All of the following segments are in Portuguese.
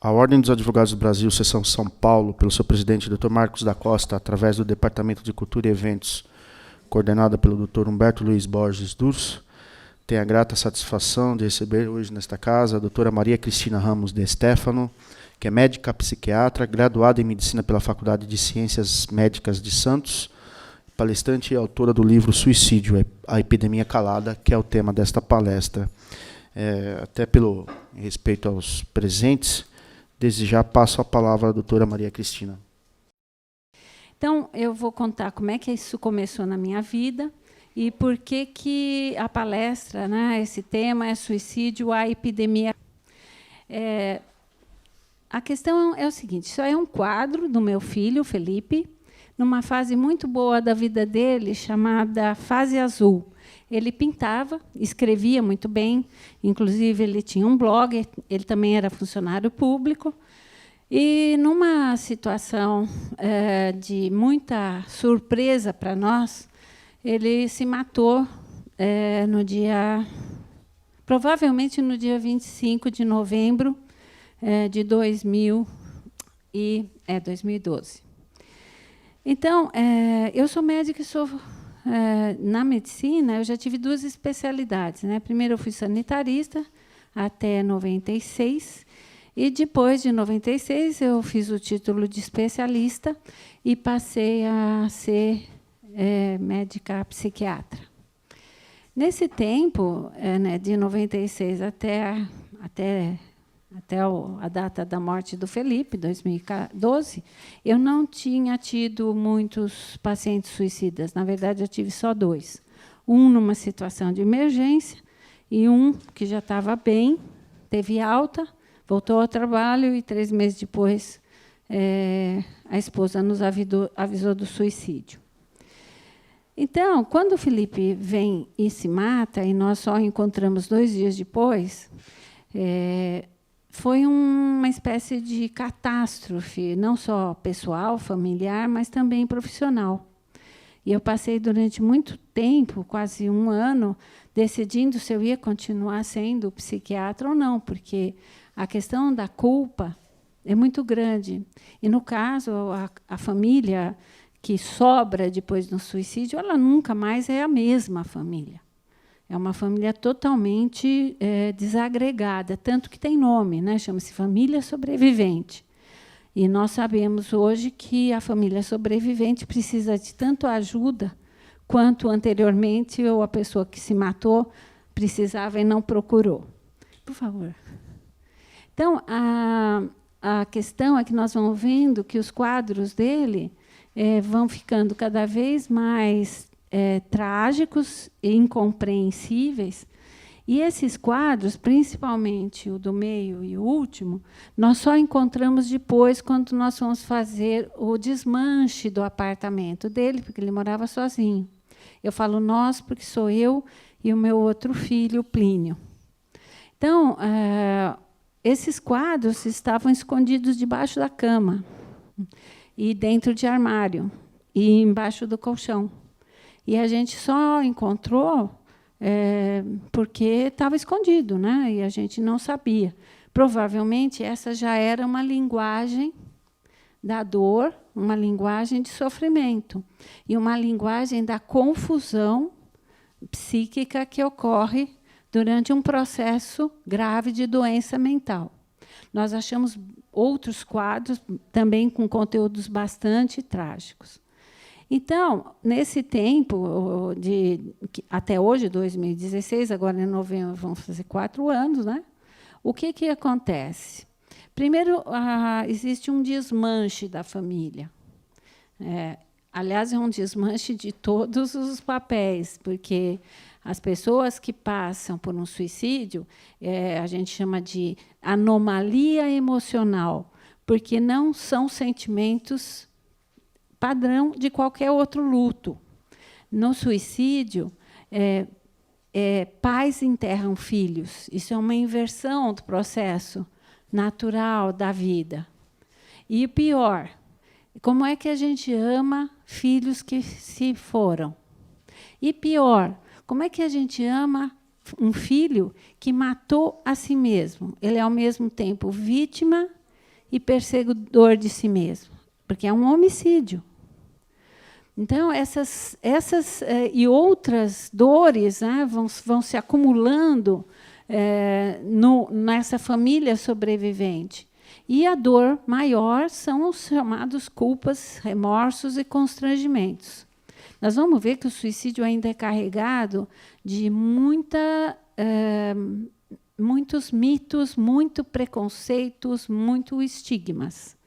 A Ordem dos Advogados do Brasil, Seção São Paulo, pelo seu presidente, Dr. Marcos da Costa, através do Departamento de Cultura e Eventos, coordenada pelo Dr. Humberto Luiz Borges Durso, tem a grata satisfação de receber hoje nesta casa a doutora Maria Cristina Ramos de Stefano, que é médica psiquiatra, graduada em Medicina pela Faculdade de Ciências Médicas de Santos, palestrante e autora do livro Suicídio, a Epidemia Calada, que é o tema desta palestra. Até pelo respeito aos presentes, desde já passo a palavra à doutora Maria Cristina. Então, eu vou contar como é que isso começou na minha vida e por que a palestra, né, esse tema é suicídio, a epidemia. A questão é o seguinte, isso é um quadro do meu filho, Felipe, numa fase muito boa da vida dele, chamada fase azul. Ele pintava, escrevia muito bem, inclusive ele tinha um blog, ele também era funcionário público, e numa situação de muita surpresa para nós, ele se matou provavelmente no dia 25 de novembro de 2012. Então, eu sou médica e sou... na medicina, eu já tive duas especialidades, né? Primeiro, eu fui sanitarista até 96, e depois de 96, eu fiz o título de especialista e passei a ser médica psiquiatra. Nesse tempo, né, de 96 até a data da morte do Felipe, 2012, eu não tinha tido muitos pacientes suicidas. Na verdade, eu tive só 2. Um numa situação de emergência e um que já estava bem, teve alta, voltou ao trabalho e 3 meses depois a esposa nos avisou do suicídio. Então, quando o Felipe vem e se mata, e nós só encontramos 2 dias depois, foi uma espécie de catástrofe, não só pessoal, familiar, mas também profissional. E eu passei durante muito tempo, quase 1 ano, decidindo se eu ia continuar sendo psiquiatra ou não, porque a questão da culpa é muito grande. E, no caso, a família que sobra depois do suicídio, ela nunca mais é a mesma família. É uma família totalmente desagregada, tanto que tem nome, né? Chama-se família sobrevivente. E nós sabemos hoje que a família sobrevivente precisa de tanto ajuda quanto anteriormente ou a pessoa que se matou precisava e não procurou. Por favor. Então, a questão é que nós vamos vendo que os quadros dele vão ficando cada vez mais trágicos e incompreensíveis. E esses quadros, principalmente o do meio e o último, nós só encontramos depois, quando nós fomos fazer o desmanche do apartamento dele, porque ele morava sozinho. Eu falo nós, porque sou eu e o meu outro filho, Plínio. Então, esses quadros estavam escondidos debaixo da cama, e dentro de armário, e embaixo do colchão. E a gente só encontrou porque estava escondido, né? E a gente não sabia. Provavelmente, essa já era uma linguagem da dor, uma linguagem de sofrimento, e uma linguagem da confusão psíquica que ocorre durante um processo grave de doença mental. Nós achamos outros quadros, também com conteúdos bastante trágicos. Então, nesse tempo, até hoje, 2016, agora em novembro vão fazer 4 anos, né? O que acontece? Primeiro, existe um desmanche da família. Aliás, é um desmanche de todos os papéis, porque as pessoas que passam por um suicídio, a gente chama de anomalia emocional, porque não são sentimentos padrão de qualquer outro luto. No suicídio, pais enterram filhos. Isso é uma inversão do processo natural da vida. E o pior, como é que a gente ama filhos que se foram? E pior, como é que a gente ama um filho que matou a si mesmo? Ele é, ao mesmo tempo, vítima e perseguidor de si mesmo, porque é um homicídio. Então, essas e outras dores, né, vão se acumulando nessa família sobrevivente. E a dor maior são os chamados culpas, remorsos e constrangimentos. Nós vamos ver que o suicídio ainda é carregado de muitos mitos, muito preconceitos, muito estigmas.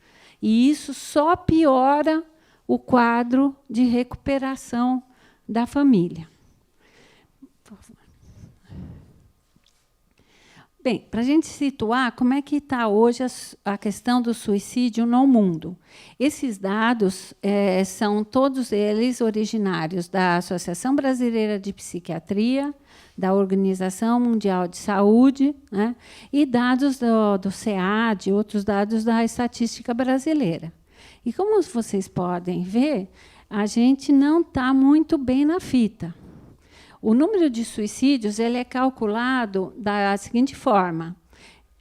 E isso só piora o quadro de recuperação da família. Por favor. Bem, para a gente situar como é que está hoje a questão do suicídio no mundo. Esses dados são todos eles originários da Associação Brasileira de Psiquiatria, da Organização Mundial de Saúde, né, e dados do SEAD, outros dados da estatística brasileira. E como vocês podem ver, a gente não está muito bem na fita. O número de suicídios ele é calculado da seguinte forma: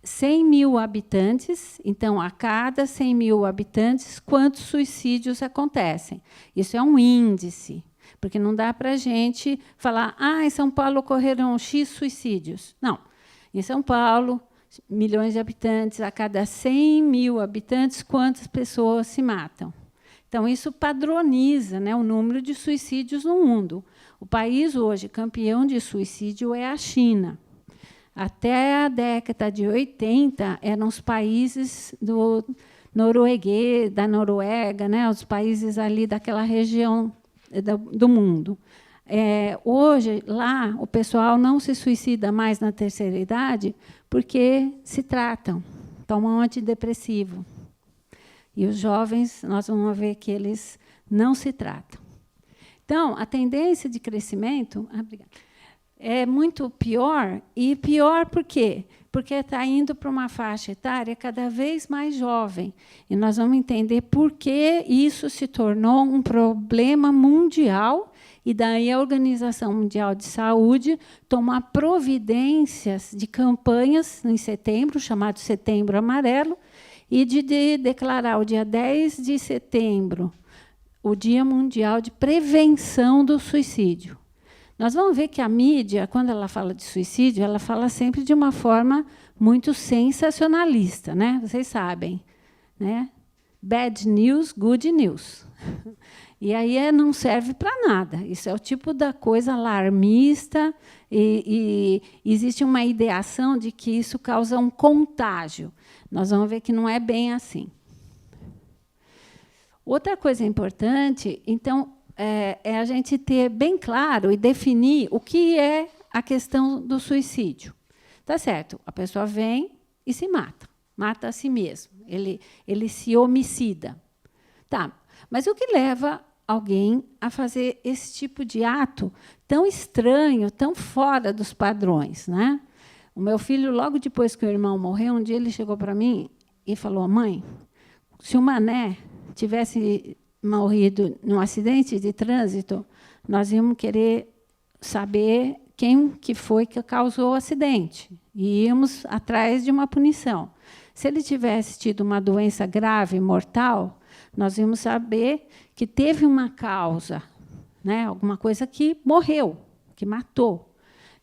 100 mil habitantes, então, a cada 100 mil habitantes, quantos suicídios acontecem? Isso é um índice, porque não dá para a gente falar, em São Paulo ocorreram X suicídios. Não. Em São Paulo, milhões de habitantes, a cada 100 mil habitantes, quantas pessoas se matam? Então, isso padroniza, né, o número de suicídios no mundo. O país hoje campeão de suicídio é a China. Até a década de 80, eram os países da Noruega, né, os países ali daquela região do mundo. Hoje, lá, o pessoal não se suicida mais na terceira idade porque se tratam, tomam antidepressivo. E os jovens, nós vamos ver que eles não se tratam. Então, a tendência de crescimento é muito pior, e pior por quê? Porque está indo para uma faixa etária cada vez mais jovem. E nós vamos entender por que isso se tornou um problema mundial, e daí a Organização Mundial de Saúde tomar providências de campanhas em setembro, chamado Setembro Amarelo, e de declarar o dia 10 de setembro o Dia Mundial de Prevenção do Suicídio. Nós vamos ver que a mídia, quando ela fala de suicídio, ela fala sempre de uma forma muito sensacionalista, né? Vocês sabem, né? Bad news, good news. E aí não serve para nada. Isso é o tipo da coisa alarmista, e existe uma ideação de que isso causa um contágio. Nós vamos ver que não é bem assim. Outra coisa importante, então, é a gente ter bem claro e definir o que é a questão do suicídio. Tá certo, a pessoa vem e se mata a si mesmo, ele se homicida. Tá, mas o que leva alguém a fazer esse tipo de ato tão estranho, tão fora dos padrões, né? O meu filho, logo depois que o irmão morreu, um dia ele chegou para mim e falou: mãe, se o Mané tivesse morrido num acidente de trânsito, nós íamos querer saber quem que foi que causou o acidente, e íamos atrás de uma punição. Se ele tivesse tido uma doença grave, mortal, nós íamos saber que teve uma causa, né, alguma coisa que morreu, que matou.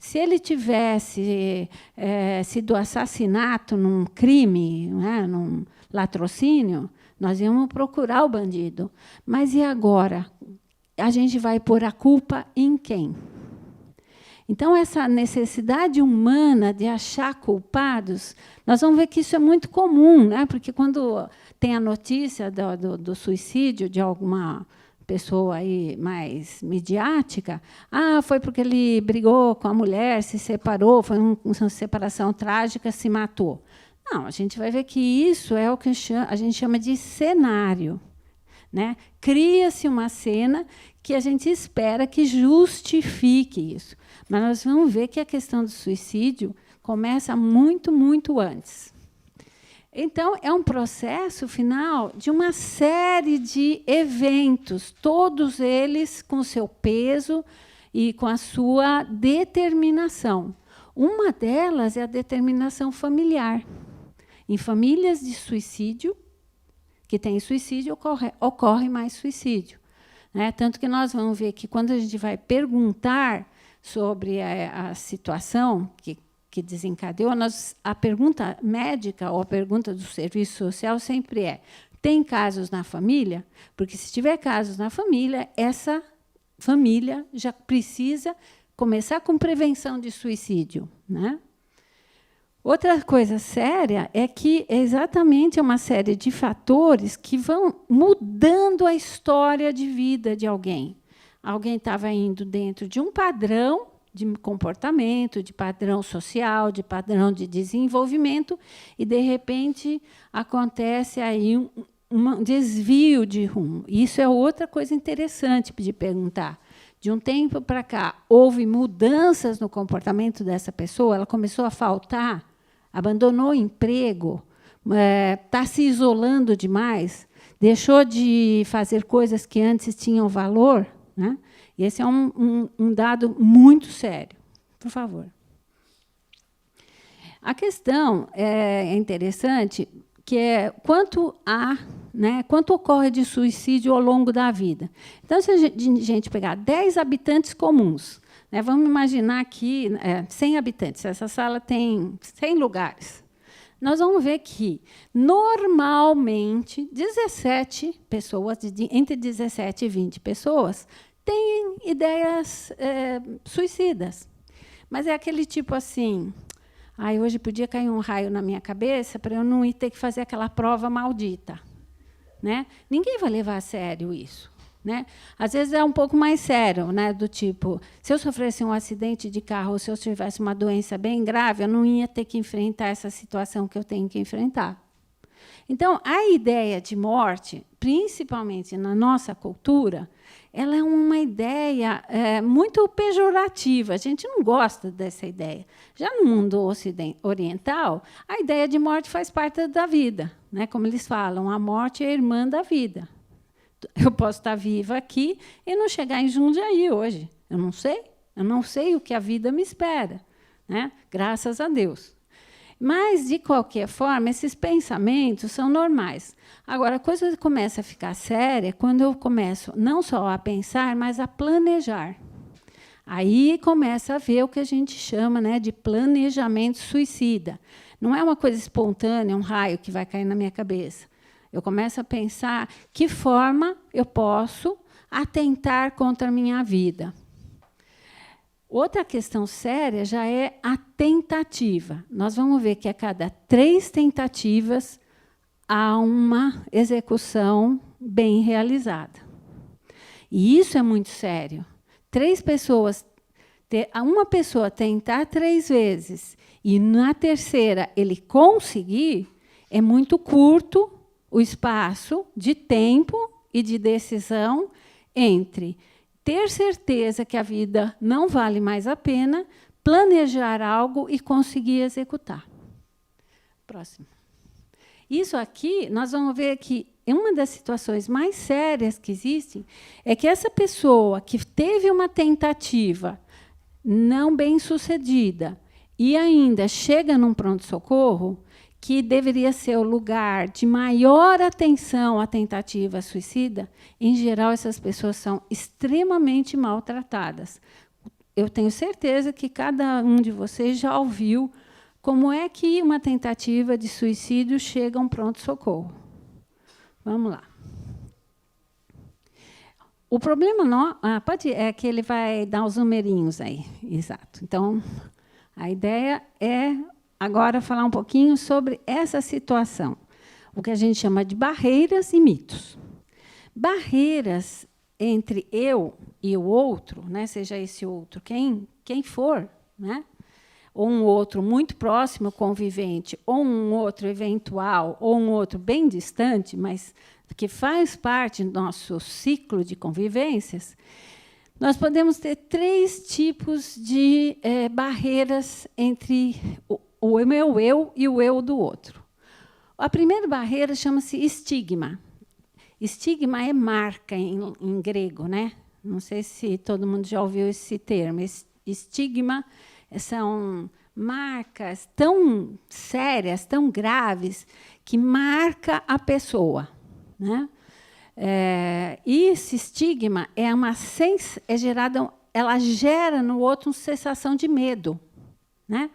Se ele tivesse sido assassinato num crime, né, num latrocínio, nós íamos procurar o bandido. Mas e agora? A gente vai pôr a culpa em quem? Então, essa necessidade humana de achar culpados, nós vamos ver que isso é muito comum, né? Porque quando tem a notícia do suicídio de alguma pessoa aí mais midiática, foi porque ele brigou com a mulher, se separou, foi uma separação trágica, se matou. Não, a gente vai ver que isso é o que a gente chama de cenário, né? Cria-se uma cena que a gente espera que justifique isso. Mas nós vamos ver que a questão do suicídio começa muito, muito antes. Então, é um processo final de uma série de eventos, todos eles com seu peso e com a sua determinação. Uma delas é a determinação familiar. Em famílias de suicídio, que tem suicídio, ocorre mais suicídio. Né? Tanto que nós vamos ver que, quando a gente vai perguntar sobre a situação que desencadeou, a pergunta médica ou a pergunta do serviço social sempre é: tem casos na família? Porque, se tiver casos na família, essa família já precisa começar com prevenção de suicídio. Né? Outra coisa séria é que é exatamente uma série de fatores que vão mudando a história de vida de alguém. Alguém estava indo dentro de um padrão de comportamento, de padrão social, de padrão de desenvolvimento, e, de repente, acontece aí um desvio de rumo. Isso é outra coisa interessante de perguntar. De um tempo para cá, houve mudanças no comportamento dessa pessoa? Ela começou a faltar? Abandonou o emprego? Está se isolando demais? Deixou de fazer coisas que antes tinham valor? Né? Esse é um dado muito sério. Por favor. A questão é interessante, que é quanto ocorre de suicídio ao longo da vida. Então, se a gente pegar 10 habitantes comuns, né, vamos imaginar aqui 100 habitantes, essa sala tem 100 lugares. Nós vamos ver que, normalmente, 17 pessoas, entre 17 e 20 pessoas, têm ideias suicidas. Mas é aquele tipo assim: hoje podia cair um raio na minha cabeça para eu não ir ter que fazer aquela prova maldita. Né? Ninguém vai levar a sério isso. Né? Às vezes é um pouco mais sério, né? Do tipo, se eu sofresse um acidente de carro ou se eu tivesse uma doença bem grave, eu não ia ter que enfrentar essa situação que eu tenho que enfrentar. Então, a ideia de morte, principalmente na nossa cultura, ela é uma ideia muito pejorativa. A gente não gosta dessa ideia. Já no mundo oriental, a ideia de morte faz parte da vida. Né? Como eles falam, a morte é irmã da vida. Eu posso estar viva aqui e não chegar em Jundiaí hoje. Eu não sei o que a vida me espera. Né? Graças a Deus. Mas, de qualquer forma, esses pensamentos são normais. Agora, a coisa começa a ficar séria quando eu começo não só a pensar, mas a planejar. Aí começa a ver o que a gente chama, né, de planejamento suicida. Não é uma coisa espontânea, um raio que vai cair na minha cabeça. Eu começo a pensar que forma eu posso atentar contra a minha vida. Outra questão séria já é a tentativa. Nós vamos ver que a cada 3 tentativas há uma execução bem realizada. E isso é muito sério. 3 pessoas, uma pessoa tentar 3 vezes e, na terceira, ele conseguir, é muito curto o espaço de tempo e de decisão entre ter certeza que a vida não vale mais a pena, planejar algo e conseguir executar. Próximo. Isso aqui, nós vamos ver que uma das situações mais sérias que existem é que essa pessoa que teve uma tentativa não bem-sucedida e ainda chega num pronto-socorro, que deveria ser o lugar de maior atenção à tentativa suicida, em geral, essas pessoas são extremamente maltratadas. Eu tenho certeza que cada um de vocês já ouviu como é que uma tentativa de suicídio chega a um pronto-socorro. Vamos lá. O problema é que ele vai dar os numerinhos aí. Exato. Então, a ideia é agora falar um pouquinho sobre essa situação, o que a gente chama de barreiras e mitos. Barreiras entre eu e o outro, né, seja esse outro quem for, né, ou um outro muito próximo, convivente, ou um outro eventual, ou um outro bem distante, mas que faz parte do nosso ciclo de convivências, nós podemos ter 3 tipos de barreiras entre o meu eu e o eu do outro. A primeira barreira chama-se estigma. Estigma é marca em grego, né? Não sei se todo mundo já ouviu esse termo. Estigma são marcas tão sérias, tão graves, que marca a pessoa, né? E esse estigma ela gera no outro uma sensação de medo, né?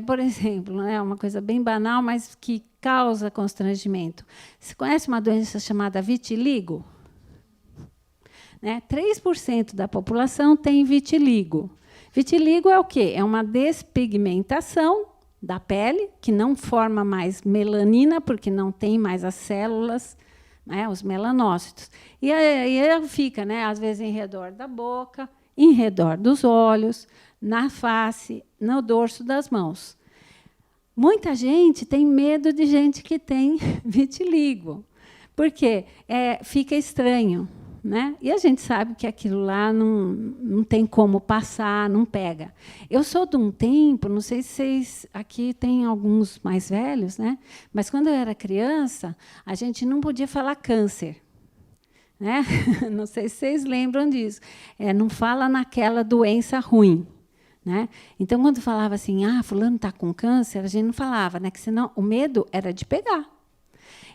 Por exemplo, né, uma coisa bem banal, mas que causa constrangimento. Você conhece uma doença chamada vitiligo? Né? 3% da população tem vitiligo. Vitiligo é o quê? É uma despigmentação da pele, que não forma mais melanina, porque não tem mais as células, né, os melanócitos. E aí fica, né, às vezes, em redor da boca, em redor dos olhos, na face, no dorso das mãos. Muita gente tem medo de gente que tem vitiligo, porque fica estranho, né? E a gente sabe que aquilo lá não tem como passar, não pega. Eu sou de um tempo, não sei se vocês aqui tem alguns mais velhos, né? Mas quando eu era criança, a gente não podia falar câncer. Né? Não sei se vocês lembram disso. Não fala naquela doença ruim. Né? Então, quando falava assim, fulano está com câncer, a gente não falava, né? Que senão o medo era de pegar.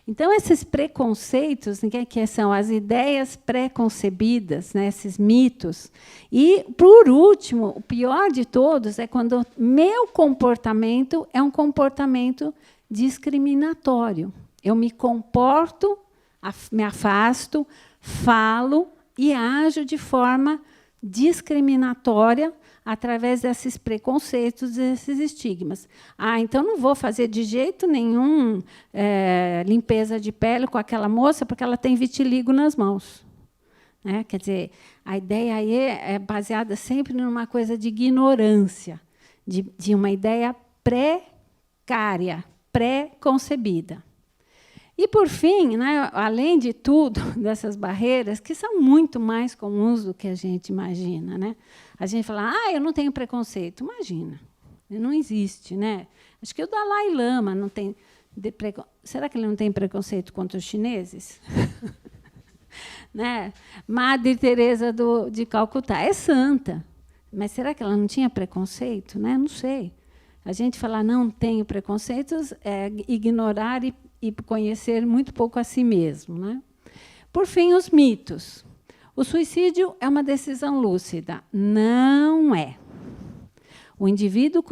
Então, esses preconceitos, né, que são as ideias pré-concebidas, né, esses mitos. E, por último, o pior de todos é quando meu comportamento é um comportamento discriminatório. Eu me comporto, me afasto, falo e ajo de forma discriminatória através desses preconceitos, desses estigmas. Então não vou fazer de jeito nenhum limpeza de pele com aquela moça, porque ela tem vitiligo nas mãos. Né? Quer dizer, a ideia aí é baseada sempre numa coisa de ignorância, de uma ideia precária, pré-concebida. E, por fim, né, além de tudo, dessas barreiras, que são muito mais comuns do que a gente imagina. Né? A gente fala, eu não tenho preconceito. Imagina, não existe. Né? Acho que o Dalai Lama não tem... Será que ele não tem preconceito contra os chineses? Né? Madre Teresa de Calcutá é santa, mas será que ela não tinha preconceito? Né? Não sei. A gente falar não tenho preconceitos é ignorar e conhecer muito pouco a si mesmo. Né? Por fim, os mitos. O suicídio é uma decisão lúcida. Não é. O indivíduo,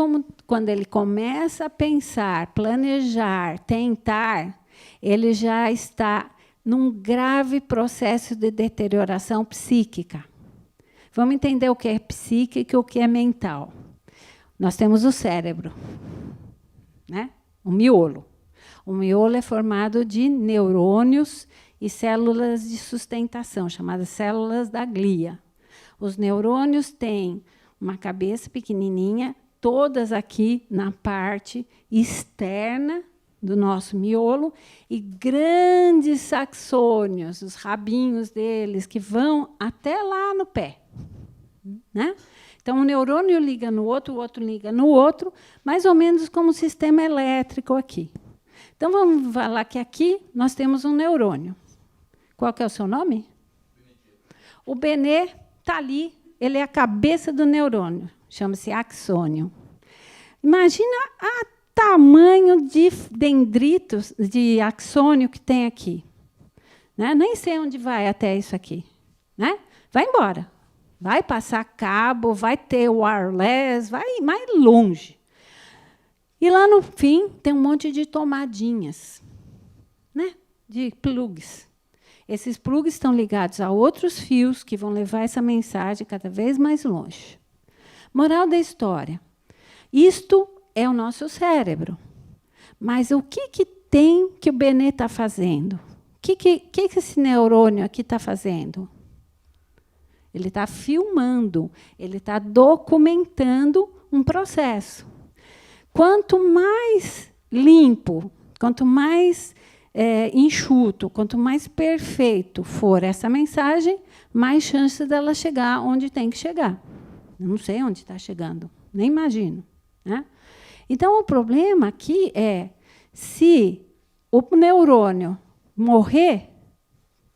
quando ele começa a pensar, planejar, tentar, ele já está num grave processo de deterioração psíquica. Vamos entender o que é psíquico e o que é mental. Nós temos o cérebro, né? O miolo. O miolo é formado de neurônios e células de sustentação, chamadas células da glia. Os neurônios têm uma cabeça pequenininha, todas aqui na parte externa do nosso miolo, e grandes axônios, os rabinhos deles, que vão até lá no pé. Né? Então, um neurônio liga no outro, o outro liga no outro, mais ou menos como um sistema elétrico aqui. Então, vamos falar que aqui nós temos um neurônio. Qual que é o seu nome? O Benê está ali, ele é a cabeça do neurônio, chama-se axônio. Imagina o tamanho de dendritos, de axônio que tem aqui. Né? Nem sei onde vai até isso aqui. Né? Vai embora. Vai passar cabo, vai ter wireless, vai mais longe. E lá no fim tem um monte de tomadinhas, né? De plugs. Esses plugs estão ligados a outros fios que vão levar essa mensagem cada vez mais longe. Moral da história. Isto é o nosso cérebro. Mas o que tem que o Benê está fazendo? O que esse neurônio aqui está fazendo? Ele está filmando, ele está documentando um processo. Quanto mais limpo, quanto mais enxuto, quanto mais perfeito for essa mensagem, mais chance dela chegar onde tem que chegar. Eu não sei onde está chegando, nem imagino. Né? Então, o problema aqui é, se o neurônio morrer,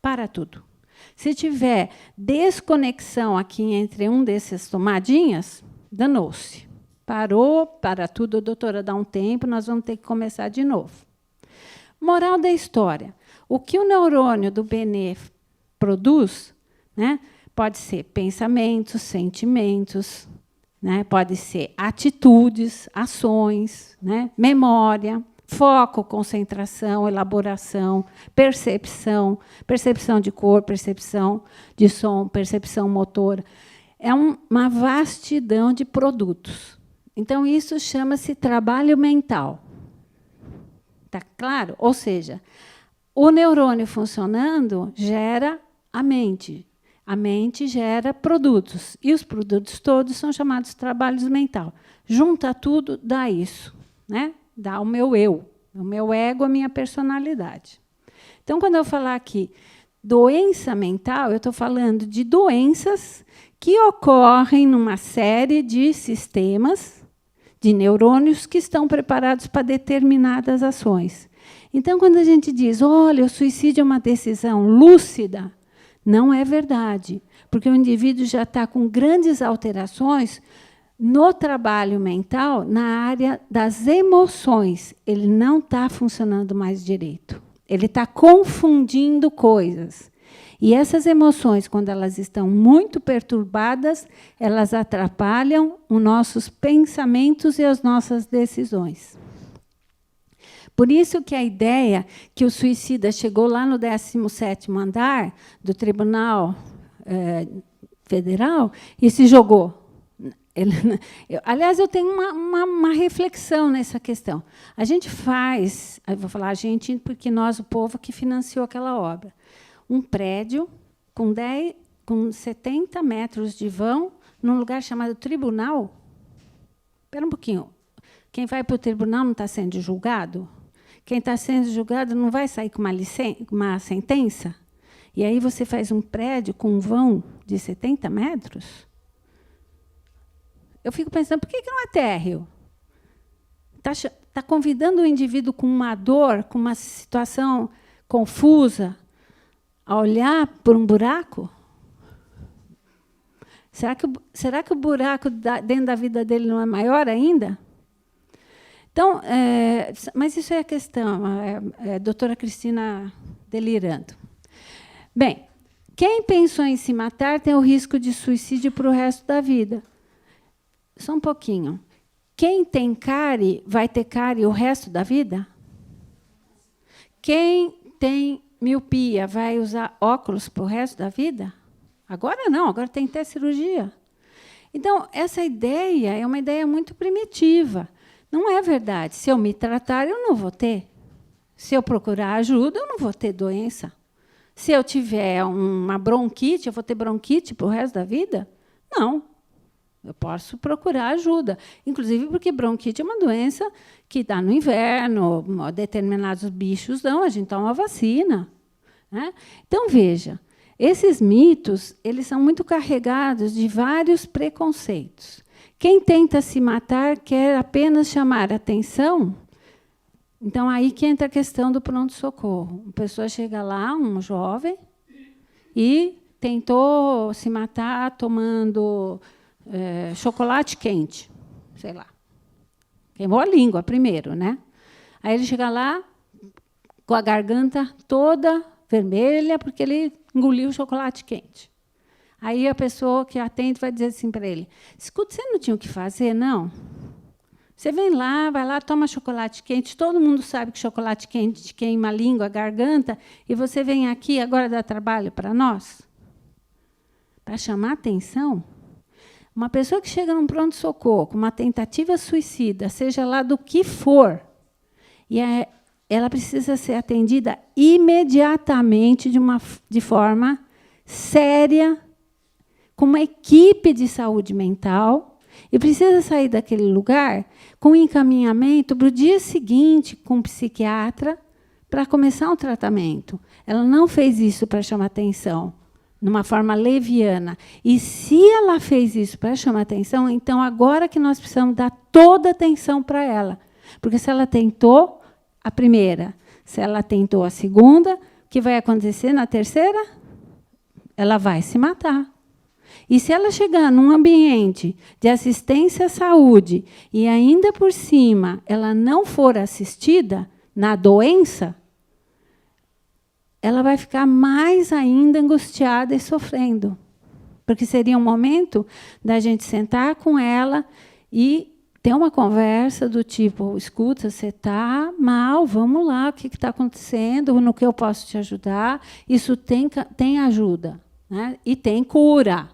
para tudo. Se tiver desconexão aqui entre um desses tomadinhas, danou-se. Parou, para tudo, doutora, dá um tempo, nós vamos ter que começar de novo. Moral da história. O que o neurônio do Benê produz, né, pode ser pensamentos, sentimentos, né, pode ser atitudes, ações, né, memória, foco, concentração, elaboração, percepção, percepção de cor, percepção de som, percepção motora. É uma vastidão de produtos. Então, isso chama-se trabalho mental. Está claro? Ou seja, o neurônio funcionando gera a mente. A mente gera produtos. E os produtos todos são chamados trabalhos mental. Junta tudo, dá isso, né? Dá o meu eu, o meu ego, a minha personalidade. Então, quando eu falar aqui doença mental, eu estou falando de doenças que ocorrem numa série de sistemas de neurônios que estão preparados para determinadas ações. Então, quando a gente diz, olha, o suicídio é uma decisão lúcida, não é verdade, porque o indivíduo já está com grandes alterações no trabalho mental, na área das emoções. Ele não está funcionando mais direito. Ele está confundindo coisas. E essas emoções, quando elas estão muito perturbadas, elas atrapalham os nossos pensamentos e as nossas decisões. Por isso que a ideia que o suicida chegou lá no 17º andar do Tribunal Federal e se jogou. Aliás, eu tenho uma reflexão nessa questão. A gente faz, eu vou falar a gente porque nós, o povo que financiou aquela obra, um prédio com 70 metros de vão, num lugar chamado tribunal. Espera um pouquinho. Quem vai para o tribunal não está sendo julgado? Quem está sendo julgado não vai sair com uma sentença? E aí você faz um prédio com um vão de 70 metros? Eu fico pensando, por que não é térreo? Está convidando o indivíduo com uma dor, com uma situação confusa, a olhar por um buraco? Será que o buraco dentro da vida dele não é maior ainda? Então, mas isso é a questão, a doutora Cristina delirando. Bem, quem pensou em se matar tem o risco de suicídio para o resto da vida. Só um pouquinho. Quem tem cárie vai ter cárie o resto da vida? Quem tem miopia vai usar óculos para o resto da vida? Agora não, agora tem até cirurgia. Então, essa ideia é uma ideia muito primitiva. Não é verdade. Se eu me tratar, eu não vou ter. Se eu procurar ajuda, eu não vou ter doença. Se eu tiver uma bronquite, eu vou ter bronquite para o resto da vida? Não. Eu posso procurar ajuda. Inclusive porque bronquite é uma doença que dá no inverno, determinados bichos dão, a gente toma vacina, né? Então, veja, esses mitos eles são muito carregados de vários preconceitos. Quem tenta se matar quer apenas chamar atenção. Então, aí que entra a questão do pronto-socorro. A pessoa chega lá, um jovem, e tentou se matar tomando chocolate quente, sei lá. Queimou a língua primeiro, né? Aí ele chega lá com a garganta toda vermelha, porque ele engoliu o chocolate quente. Aí a pessoa que atende vai dizer assim para ele: escuta, você não tinha o que fazer, não? Você vem lá, vai lá, toma chocolate quente. Todo mundo sabe que chocolate quente queima a língua, a garganta, e você vem aqui agora dar trabalho para nós? Para chamar atenção? Uma pessoa que chega num pronto-socorro com uma tentativa suicida, seja lá do que for, e ela precisa ser atendida imediatamente de forma séria, com uma equipe de saúde mental, e precisa sair daquele lugar com encaminhamento para o dia seguinte com um psiquiatra para começar um tratamento. Ela não fez isso para chamar atenção, numa forma leviana. E se ela fez isso para chamar atenção, então agora que nós precisamos dar toda a atenção para ela. Porque se ela tentou a primeira, se ela tentou a segunda, o que vai acontecer na terceira? Ela vai se matar. E se ela chegar num ambiente de assistência à saúde e ainda por cima ela não for assistida na doença, ela vai ficar mais ainda angustiada e sofrendo. Porque seria um momento da gente sentar com ela e ter uma conversa do tipo, escuta, você está mal, vamos lá, o que está acontecendo, no que eu posso te ajudar. Isso tem ajuda, né? E tem cura.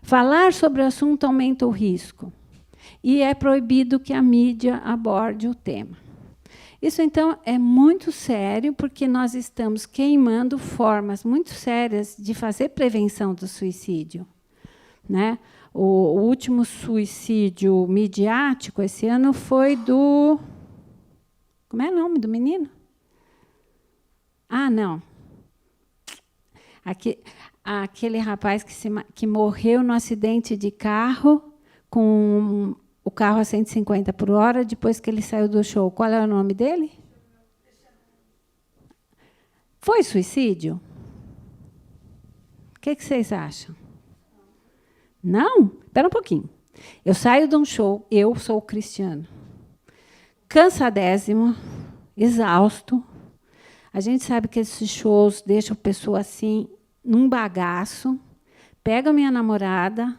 Falar sobre o assunto aumenta o risco. E é proibido que a mídia aborde o tema. Isso, então, é muito sério, porque nós estamos queimando formas muito sérias de fazer prevenção do suicídio, né? O último suicídio midiático esse ano foi do... Como é o nome do menino? Ah, não. Aquele rapaz que morreu no acidente de carro, com o carro a 150 por hora, depois que ele saiu do show. Qual é o nome dele? Foi suicídio? O que vocês acham? Não? Espera um pouquinho. Eu saio de um show, eu sou cristiano, cansadésimo, exausto. A gente sabe que esses shows deixam a pessoa assim, num bagaço. Pego a minha namorada,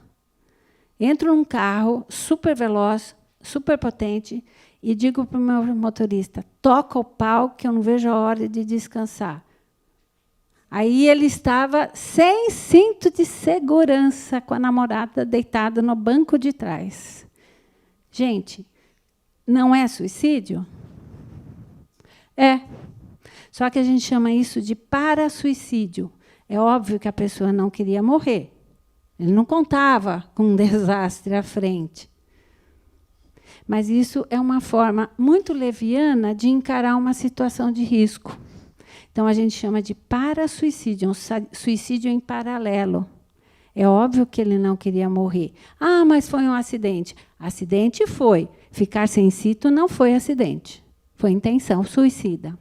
entro num carro super veloz, super potente, e digo para o meu motorista, toca o pau que eu não vejo a hora de descansar. Aí ele estava sem cinto de segurança, com a namorada deitada no banco de trás. Gente, não é suicídio? É. Só que a gente chama isso de parasuicídio. É óbvio que a pessoa não queria morrer. Ele não contava com um desastre à frente. Mas isso é uma forma muito leviana de encarar uma situação de risco. Então, a gente chama de parasuicídio, um suicídio em paralelo. É óbvio que ele não queria morrer. Ah, mas foi um acidente. Acidente foi. Ficar sem cinto não foi acidente. Foi intenção suicida.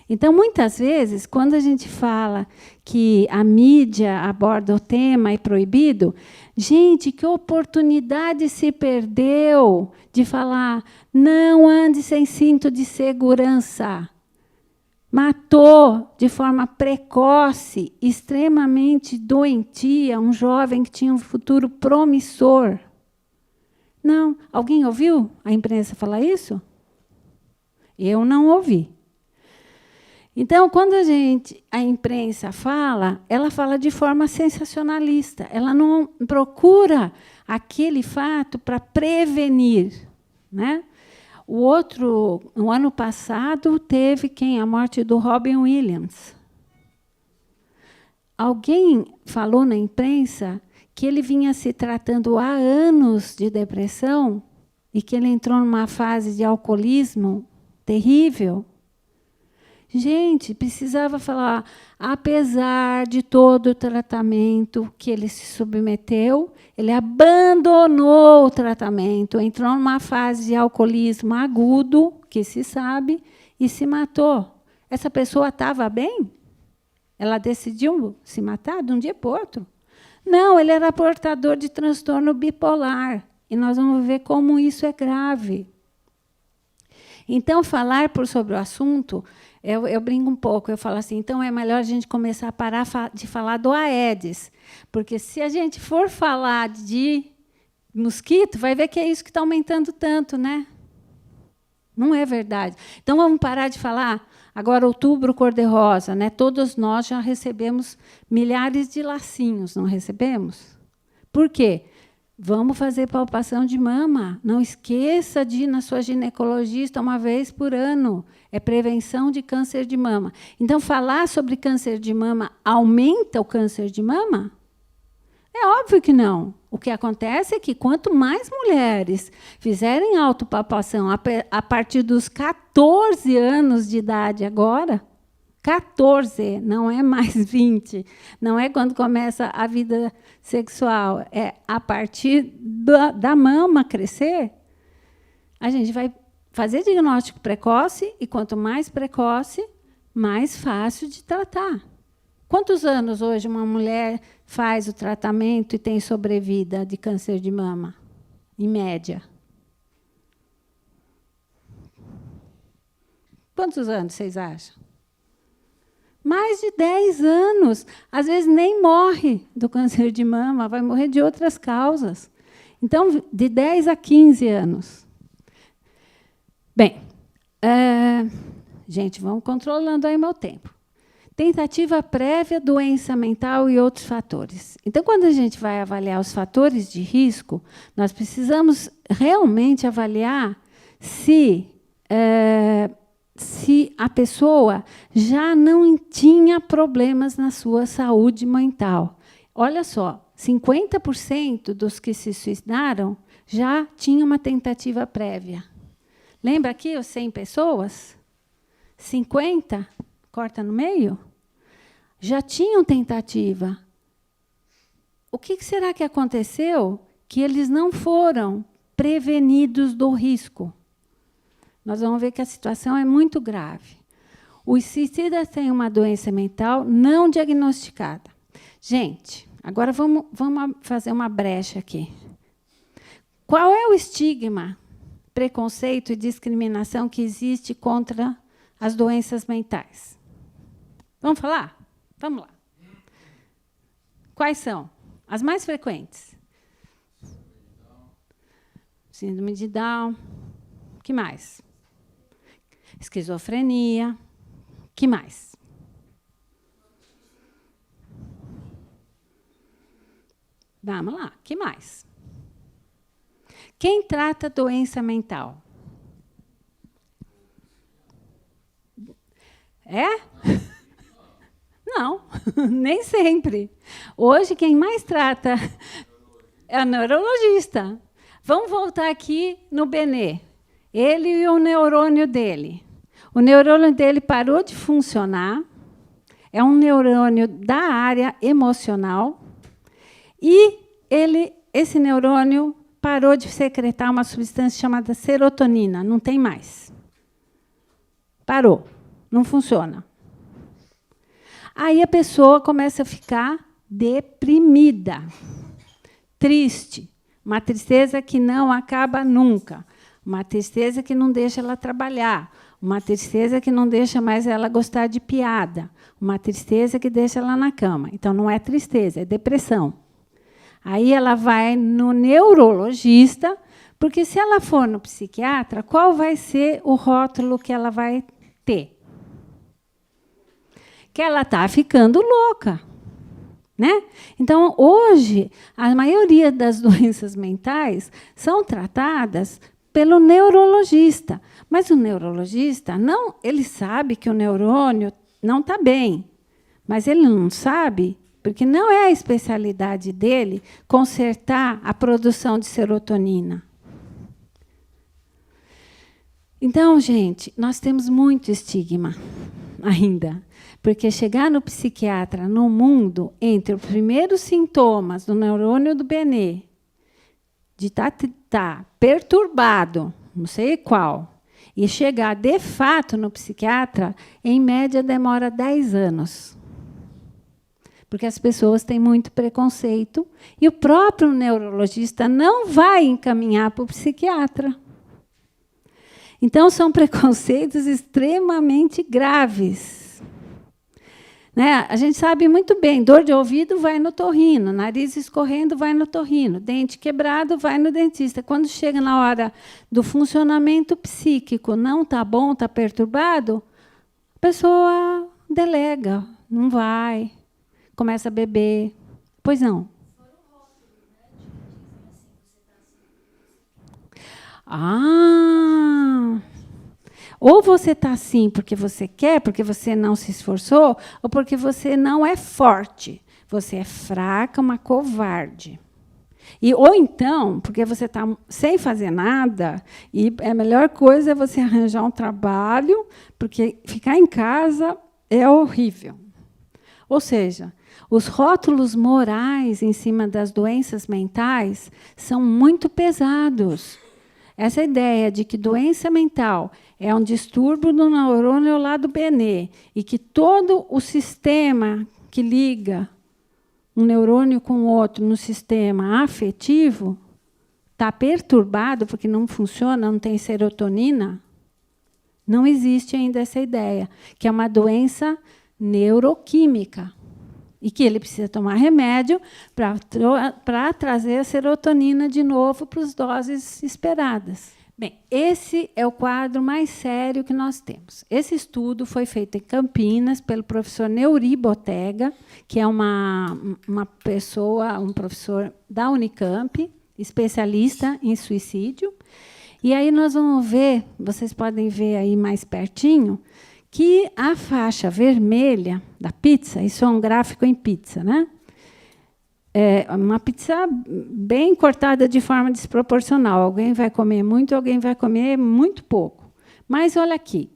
Então, muitas vezes, quando a gente fala que a mídia aborda o tema e proibido, gente, que oportunidade se perdeu de falar não ande sem cinto de segurança. Matou de forma precoce, extremamente doentia, um jovem que tinha um futuro promissor. Não. Alguém ouviu a imprensa falar isso? Eu não ouvi. Então, quando a imprensa fala, ela fala de forma sensacionalista. Ela não procura aquele fato para prevenir, né? No ano passado, teve a morte do Robin Williams. Alguém falou na imprensa que ele vinha se tratando há anos de depressão e que ele entrou numa fase de alcoolismo terrível. Gente, precisava falar, apesar de todo o tratamento que ele se submeteu, ele abandonou o tratamento, entrou numa fase de alcoolismo agudo, que se sabe, e se matou. Essa pessoa estava bem? Ela decidiu se matar de um dia para o outro? Não, ele era portador de transtorno bipolar. E nós vamos ver como isso é grave. Então, falar sobre o assunto, eu brinco um pouco, eu falo assim, então é melhor a gente começar a parar de falar do Aedes, porque se a gente for falar de mosquito, vai ver que é isso que está aumentando tanto, né? Não é verdade. Então, vamos parar de falar. Agora, outubro cor-de-rosa, né? Todos nós já recebemos milhares de lacinhos, não recebemos? Por quê? Vamos fazer palpação de mama. Não esqueça de ir na sua ginecologista uma vez por ano. É prevenção de câncer de mama. Então, falar sobre câncer de mama aumenta o câncer de mama? É óbvio que não. O que acontece é que quanto mais mulheres fizerem autopalpação a partir dos 14 anos de idade agora, 14, não é mais 20, não é quando começa a vida sexual, é a partir da mama crescer, a gente vai fazer diagnóstico precoce, e quanto mais precoce, mais fácil de tratar. Quantos anos hoje uma mulher faz o tratamento e tem sobrevida de câncer de mama? Em média. Quantos anos vocês acham? Mais de 10 anos. Às vezes nem morre do câncer de mama, vai morrer de outras causas. Então, de 10 a 15 anos. Bem, gente, vamos controlando aí meu tempo. Tentativa prévia, doença mental e outros fatores. Então, quando a gente vai avaliar os fatores de risco, nós precisamos realmente avaliar se a pessoa já não tinha problemas na sua saúde mental. Olha só, 50% dos que se suicidaram já tinham uma tentativa prévia. Lembra aqui os 100 pessoas? 50, corta no meio, já tinham tentativa. O que será que aconteceu que eles não foram prevenidos do risco? Nós vamos ver que a situação é muito grave. Os suicidas têm uma doença mental não diagnosticada. Gente, agora vamos fazer uma brecha aqui. Qual é o estigma, preconceito e discriminação que existe contra as doenças mentais? Vamos falar? Vamos lá. Quais são? As mais frequentes. Síndrome de Down. O que mais? Esquizofrenia. Que mais? Vamos lá, que mais? Quem trata doença mental? É? Não, nem sempre. Hoje, quem mais trata é o neurologista. Vamos voltar aqui no Benê. Ele e o neurônio dele. O neurônio dele parou de funcionar, é um neurônio da área emocional, e esse neurônio parou de secretar uma substância chamada serotonina, não tem mais. Parou, não funciona. Aí a pessoa começa a ficar deprimida, triste, uma tristeza que não acaba nunca, uma tristeza que não deixa ela trabalhar, uma tristeza que não deixa mais ela gostar de piada, uma tristeza que deixa ela na cama. Então, não é tristeza, é depressão. Aí ela vai no neurologista, porque se ela for no psiquiatra, qual vai ser o rótulo que ela vai ter? Que ela está ficando louca. Né? Então, hoje, a maioria das doenças mentais são tratadas pelo neurologista. Mas o neurologista, não, ele sabe que o neurônio não está bem, mas ele não sabe, porque não é a especialidade dele consertar a produção de serotonina. Então, gente, nós temos muito estigma ainda, porque chegar no psiquiatra no mundo, entre os primeiros sintomas do neurônio do Benê, de estar perturbado, não sei qual, e chegar, de fato, no psiquiatra, em média, demora 10 anos. Porque as pessoas têm muito preconceito e o próprio neurologista não vai encaminhar para o psiquiatra. Então, são preconceitos extremamente graves. Né? A gente sabe muito bem, dor de ouvido vai no otorrino, nariz escorrendo vai no otorrino, dente quebrado vai no dentista. Quando chega na hora do funcionamento psíquico, não está bom, está perturbado, a pessoa delega, não vai, começa a beber. Pois não. Ou você está assim porque você quer, porque você não se esforçou, ou porque você não é forte. Você é fraca, uma covarde. Ou então, porque você está sem fazer nada, e a melhor coisa é você arranjar um trabalho, porque ficar em casa é horrível. Ou seja, os rótulos morais em cima das doenças mentais são muito pesados. Essa ideia de que doença mental é um distúrbio do neurônio lá do Benê e que todo o sistema que liga um neurônio com o outro no sistema afetivo está perturbado, porque não funciona, não tem serotonina, não existe ainda essa ideia, que é uma doença neuroquímica e que ele precisa tomar remédio para trazer a serotonina de novo para as doses esperadas. Bem, esse é o quadro mais sério que nós temos. Esse estudo foi feito em Campinas pelo professor Neuri Botega, que é uma pessoa, um professor da Unicamp, especialista em suicídio. E aí nós vamos ver, vocês podem ver aí mais pertinho, que a faixa vermelha da pizza, isso é um gráfico em pizza, né? É uma pizza bem cortada de forma desproporcional. Alguém vai comer muito, alguém vai comer muito pouco. Mas olha aqui,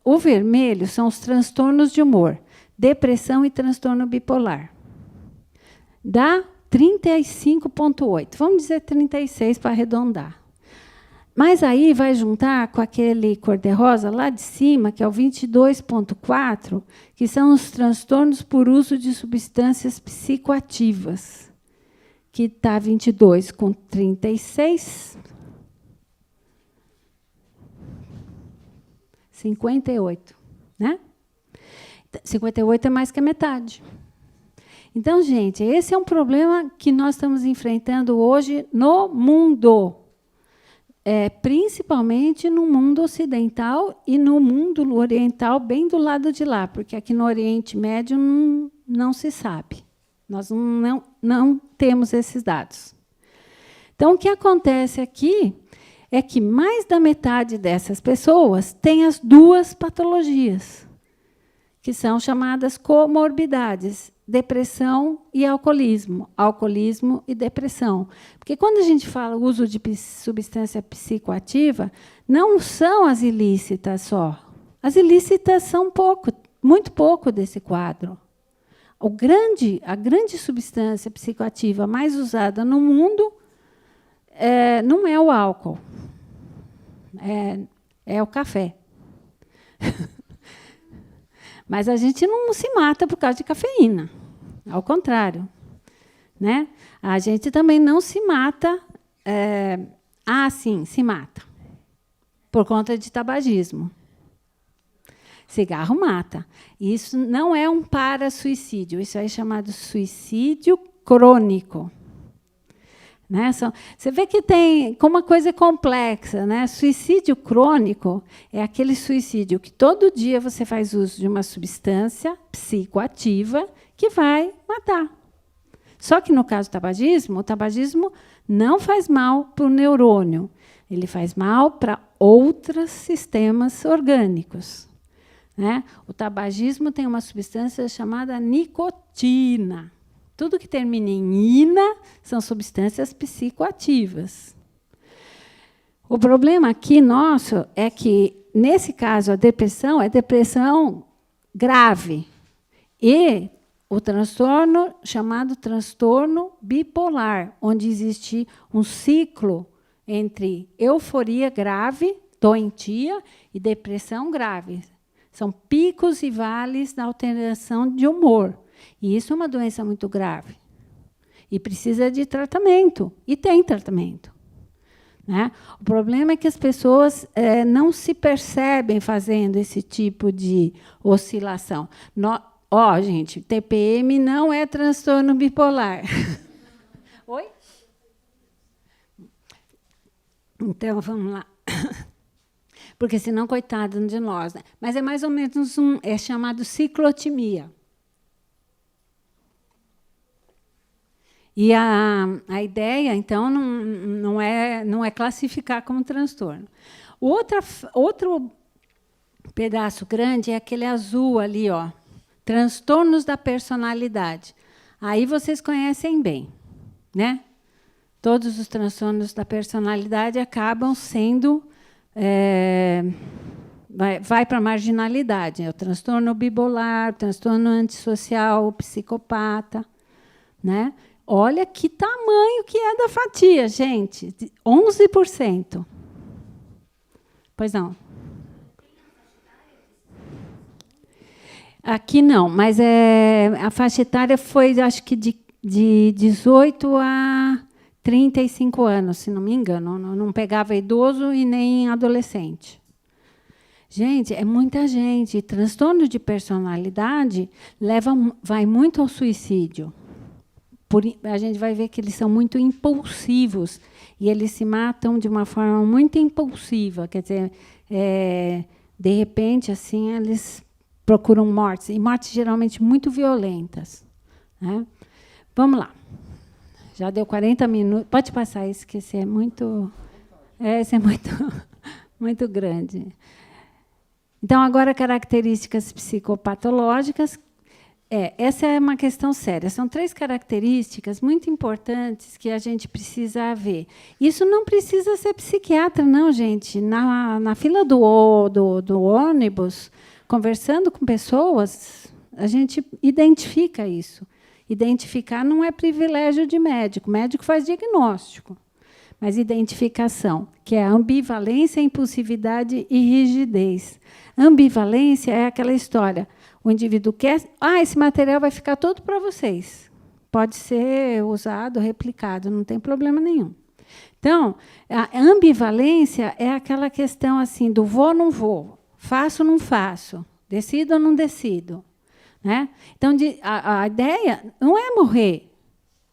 o vermelho são os transtornos de humor, depressão e transtorno bipolar. Dá 35,8. Vamos dizer 36 para arredondar. Mas aí vai juntar com aquele cor-de-rosa lá de cima, que é o 22,4, que são os transtornos por uso de substâncias psicoativas, que está 22 com 36, 58, né? 58 é mais que a metade. Então, gente, esse é um problema que nós estamos enfrentando hoje no mundo. Principalmente no mundo ocidental e no mundo oriental, bem do lado de lá, porque aqui no Oriente Médio não se sabe. Nós não temos esses dados. Então, o que acontece aqui é que mais da metade dessas pessoas tem as duas patologias, que são chamadas comorbidades, depressão e alcoolismo, alcoolismo e depressão. Porque quando a gente fala uso de substância psicoativa, não são as ilícitas só. As ilícitas são muito pouco desse quadro. A grande substância psicoativa mais usada no mundo não é o álcool, é o café. Mas a gente não se mata por causa de cafeína, ao contrário, né? A gente também não se mata, sim, se mata, por conta de tabagismo. Cigarro mata. Isso não é um para-suicídio, isso é chamado suicídio crônico. Né? Você vê que tem como uma coisa complexa, né? Suicídio crônico é aquele suicídio que todo dia você faz uso de uma substância psicoativa que vai matar. Só que no caso do tabagismo, o tabagismo não faz mal para o neurônio, ele faz mal para outros sistemas orgânicos. Né? O tabagismo tem uma substância chamada nicotina. Tudo que termina em ina são substâncias psicoativas. O problema aqui nosso é que, nesse caso, a depressão é depressão grave. E o transtorno chamado transtorno bipolar, onde existe um ciclo entre euforia grave, doentia, e depressão grave. São picos e vales da alteração de humor. E isso é uma doença muito grave. E precisa de tratamento. E tem tratamento. Né? O problema é que as pessoas não se percebem fazendo esse tipo de oscilação. Gente, TPM não é transtorno bipolar. Oi? Então, vamos lá. Porque, senão, coitado de nós. Né? Mas é mais ou menos é chamado ciclotimia. E a ideia, então, não é classificar como transtorno. Outro pedaço grande é aquele azul ali, ó, transtornos da personalidade. Aí vocês conhecem bem, né? Todos os transtornos da personalidade acabam sendo... vai para a marginalidade. É o transtorno bipolar, o transtorno antissocial, o psicopata, né? Olha que tamanho que é da fatia, gente. 11%. Pois não. Aqui não, mas a faixa etária foi, acho que, de 18 a 35 anos, se não me engano. Não pegava idoso e nem adolescente. Gente, é muita gente. Transtorno de personalidade vai muito ao suicídio. A gente vai ver que eles são muito impulsivos e eles se matam de uma forma muito impulsiva. Quer dizer, de repente, assim, eles procuram mortes, e mortes geralmente muito violentas. Né? Vamos lá. Já deu 40 minutos. Pode passar isso, que esse é muito... Esse é muito, muito grande. Então, agora, características psicopatológicas. Essa é uma questão séria. São 3 características muito importantes que a gente precisa ver. Isso não precisa ser psiquiatra, não, gente. Na fila do ônibus, conversando com pessoas, a gente identifica isso. Identificar não é privilégio de médico. O médico faz diagnóstico. Mas identificação, que é a ambivalência, impulsividade e rigidez. Ambivalência é aquela história. O indivíduo quer... esse material vai ficar todo para vocês. Pode ser usado, replicado, não tem problema nenhum. Então, a ambivalência é aquela questão assim, do vou ou não vou, faço ou não faço, decido ou não decido. Né? Então, a ideia não é morrer.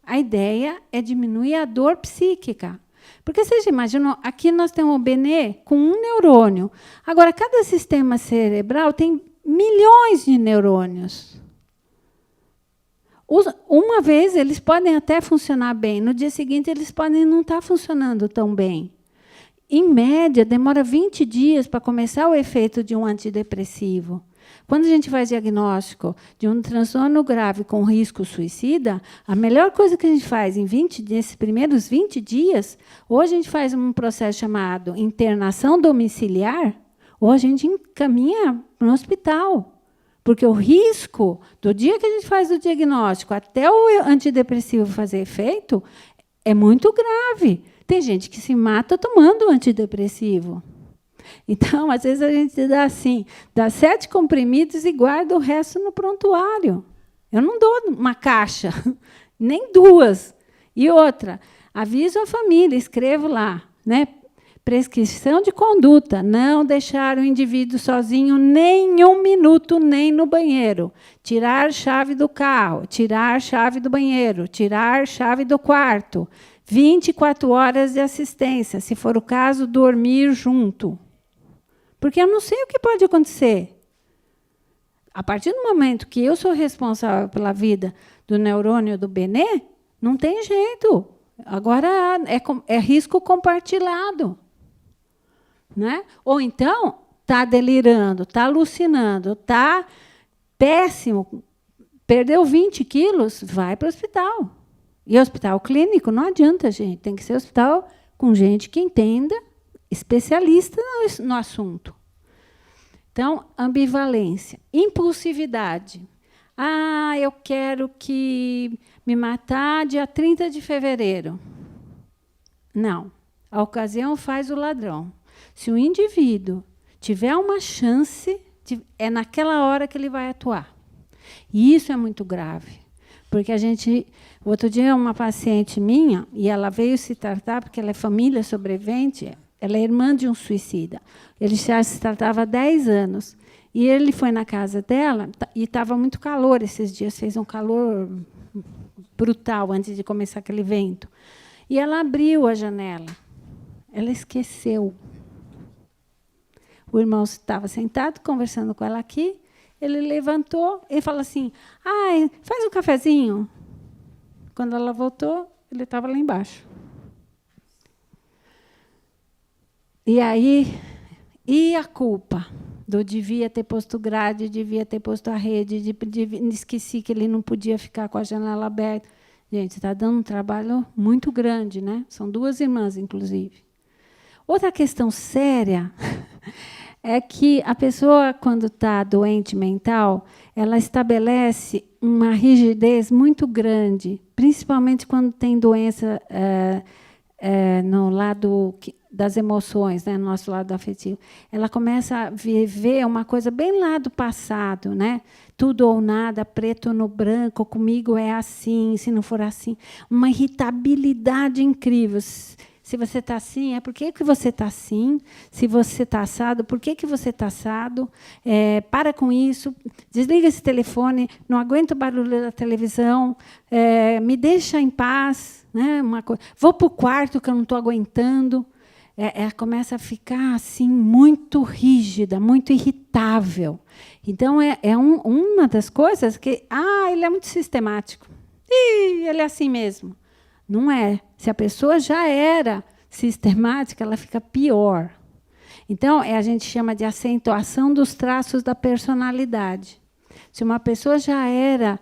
A ideia é diminuir a dor psíquica. Porque vocês imaginam, aqui nós temos o Benê com um neurônio. Agora, cada sistema cerebral tem milhões de neurônios. Uma vez eles podem até funcionar bem, no dia seguinte eles podem não estar funcionando tão bem. Em média, demora 20 dias para começar o efeito de um antidepressivo. Quando a gente faz diagnóstico de um transtorno grave com risco suicida, a melhor coisa que a gente faz nesses primeiros 20 dias, ou a gente faz um processo chamado internação domiciliar, ou a gente encaminha para um hospital. Porque o risco, do dia que a gente faz o diagnóstico até o antidepressivo fazer efeito, é muito grave. Tem gente que se mata tomando antidepressivo. Então, às vezes, a gente dá 7 comprimidos e guarda o resto no prontuário. Eu não dou uma caixa, nem 2. E outra, aviso a família, escrevo lá, né? Prescrição de conduta, não deixar o indivíduo sozinho nem 1 minuto, nem no banheiro. Tirar chave do carro, tirar chave do banheiro, tirar chave do quarto. 24 horas de assistência, se for o caso, dormir junto. Porque eu não sei o que pode acontecer. A partir do momento que eu sou responsável pela vida do neurônio do Benê, não tem jeito. Agora é risco compartilhado. Né? Ou então, está delirando, está alucinando, está péssimo, perdeu 20 quilos, vai para o hospital. E hospital clínico não adianta, gente. Tem que ser hospital com gente que entenda, especialista no assunto. Então, ambivalência. Impulsividade. Eu quero que me matar dia 30 de fevereiro. Não. A ocasião faz o ladrão. Se o indivíduo tiver uma chance, é naquela hora que ele vai atuar. E isso é muito grave. Porque outro dia, uma paciente minha, e ela veio se tratar, porque ela é família sobrevivente, ela é irmã de um suicida. Ele já se tratava há 10 anos. E ele foi na casa dela, e estava muito calor esses dias, fez um calor brutal antes de começar aquele vento. E ela abriu a janela. Ela esqueceu. O irmão estava sentado, conversando com ela aqui. Ele levantou e falou assim, faz um cafezinho. Quando ela voltou, ele estava lá embaixo. E aí, e a culpa? Devia ter posto grade, devia ter posto a rede, esqueci que ele não podia ficar com a janela aberta. Gente, está dando um trabalho muito grande, né? São 2 irmãs, inclusive. Outra questão séria é que a pessoa, quando está doente mental, ela estabelece uma rigidez muito grande, principalmente quando tem doença no lado das emoções, né, no nosso lado afetivo, ela começa a viver uma coisa bem lá do passado, né? Tudo ou nada, preto no branco, comigo é assim, se não for assim. Uma irritabilidade incrível. Se você está assim, é por que você está assim? Se você está assado, por que você está assado? Para com isso, desliga esse telefone, não aguento o barulho da televisão, me deixa em paz. Né? Vou para o quarto que eu não estou aguentando. Ela começa a ficar assim muito rígida, muito irritável. Então, uma das coisas que... ele é muito sistemático. Ele é assim mesmo. Não é. Se a pessoa já era sistemática, ela fica pior. Então, a gente chama de acentuação dos traços da personalidade. Se uma pessoa já era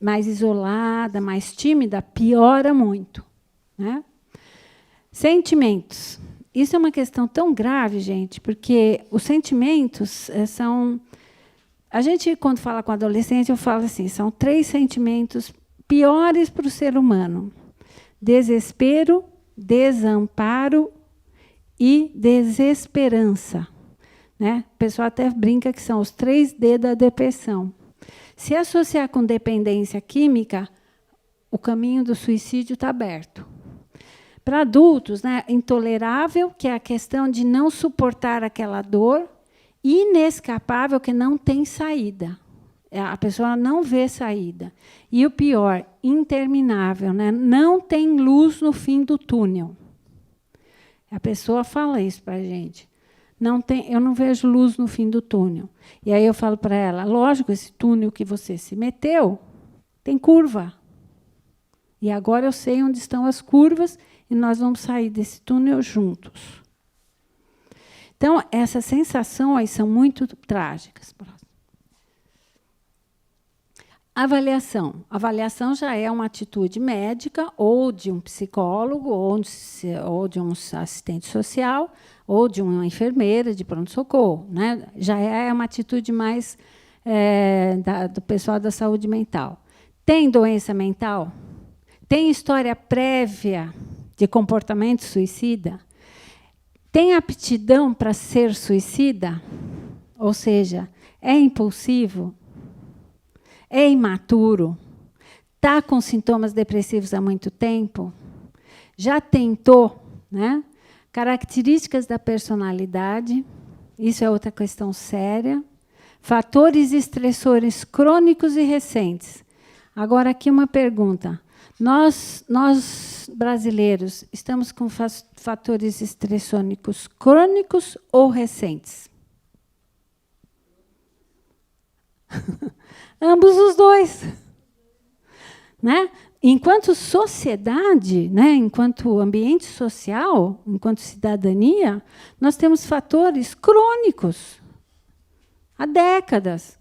mais isolada, mais tímida, piora muito. Né? Sentimentos. Isso é uma questão tão grave, gente, porque os sentimentos são... A gente, quando fala com adolescente, eu falo assim, são 3 sentimentos piores para o ser humano. Desespero, desamparo e desesperança. Né? O pessoal até brinca que são os 3D da depressão. Se associar com dependência química, o caminho do suicídio está aberto. Para adultos, né, intolerável, que é a questão de não suportar aquela dor, inescapável, que não tem saída. A pessoa não vê saída. E o pior, interminável, né? Não tem luz no fim do túnel. A pessoa fala isso para a gente. Eu não vejo luz no fim do túnel. E aí eu falo para ela, lógico, esse túnel que você se meteu tem curva. E agora eu sei onde estão as curvas e nós vamos sair desse túnel juntos. Então, essas sensações são muito trágicas. Avaliação. Avaliação já é uma atitude médica, ou de um psicólogo, ou de um assistente social, ou de uma enfermeira de pronto-socorro. Né? Já é uma atitude mais do pessoal da saúde mental. Tem doença mental? Tem história prévia de comportamento suicida? Tem aptidão para ser suicida? Ou seja, é impulsivo? É imaturo? Está com sintomas depressivos há muito tempo? Já tentou? Né? Características da personalidade, isso é outra questão séria. Fatores estressores crônicos e recentes. Agora, aqui uma pergunta. Nós brasileiros, estamos com fatores estressônicos crônicos ou recentes? Ambos os dois. Né? Enquanto sociedade, né, enquanto ambiente social, enquanto cidadania, nós temos fatores crônicos há décadas.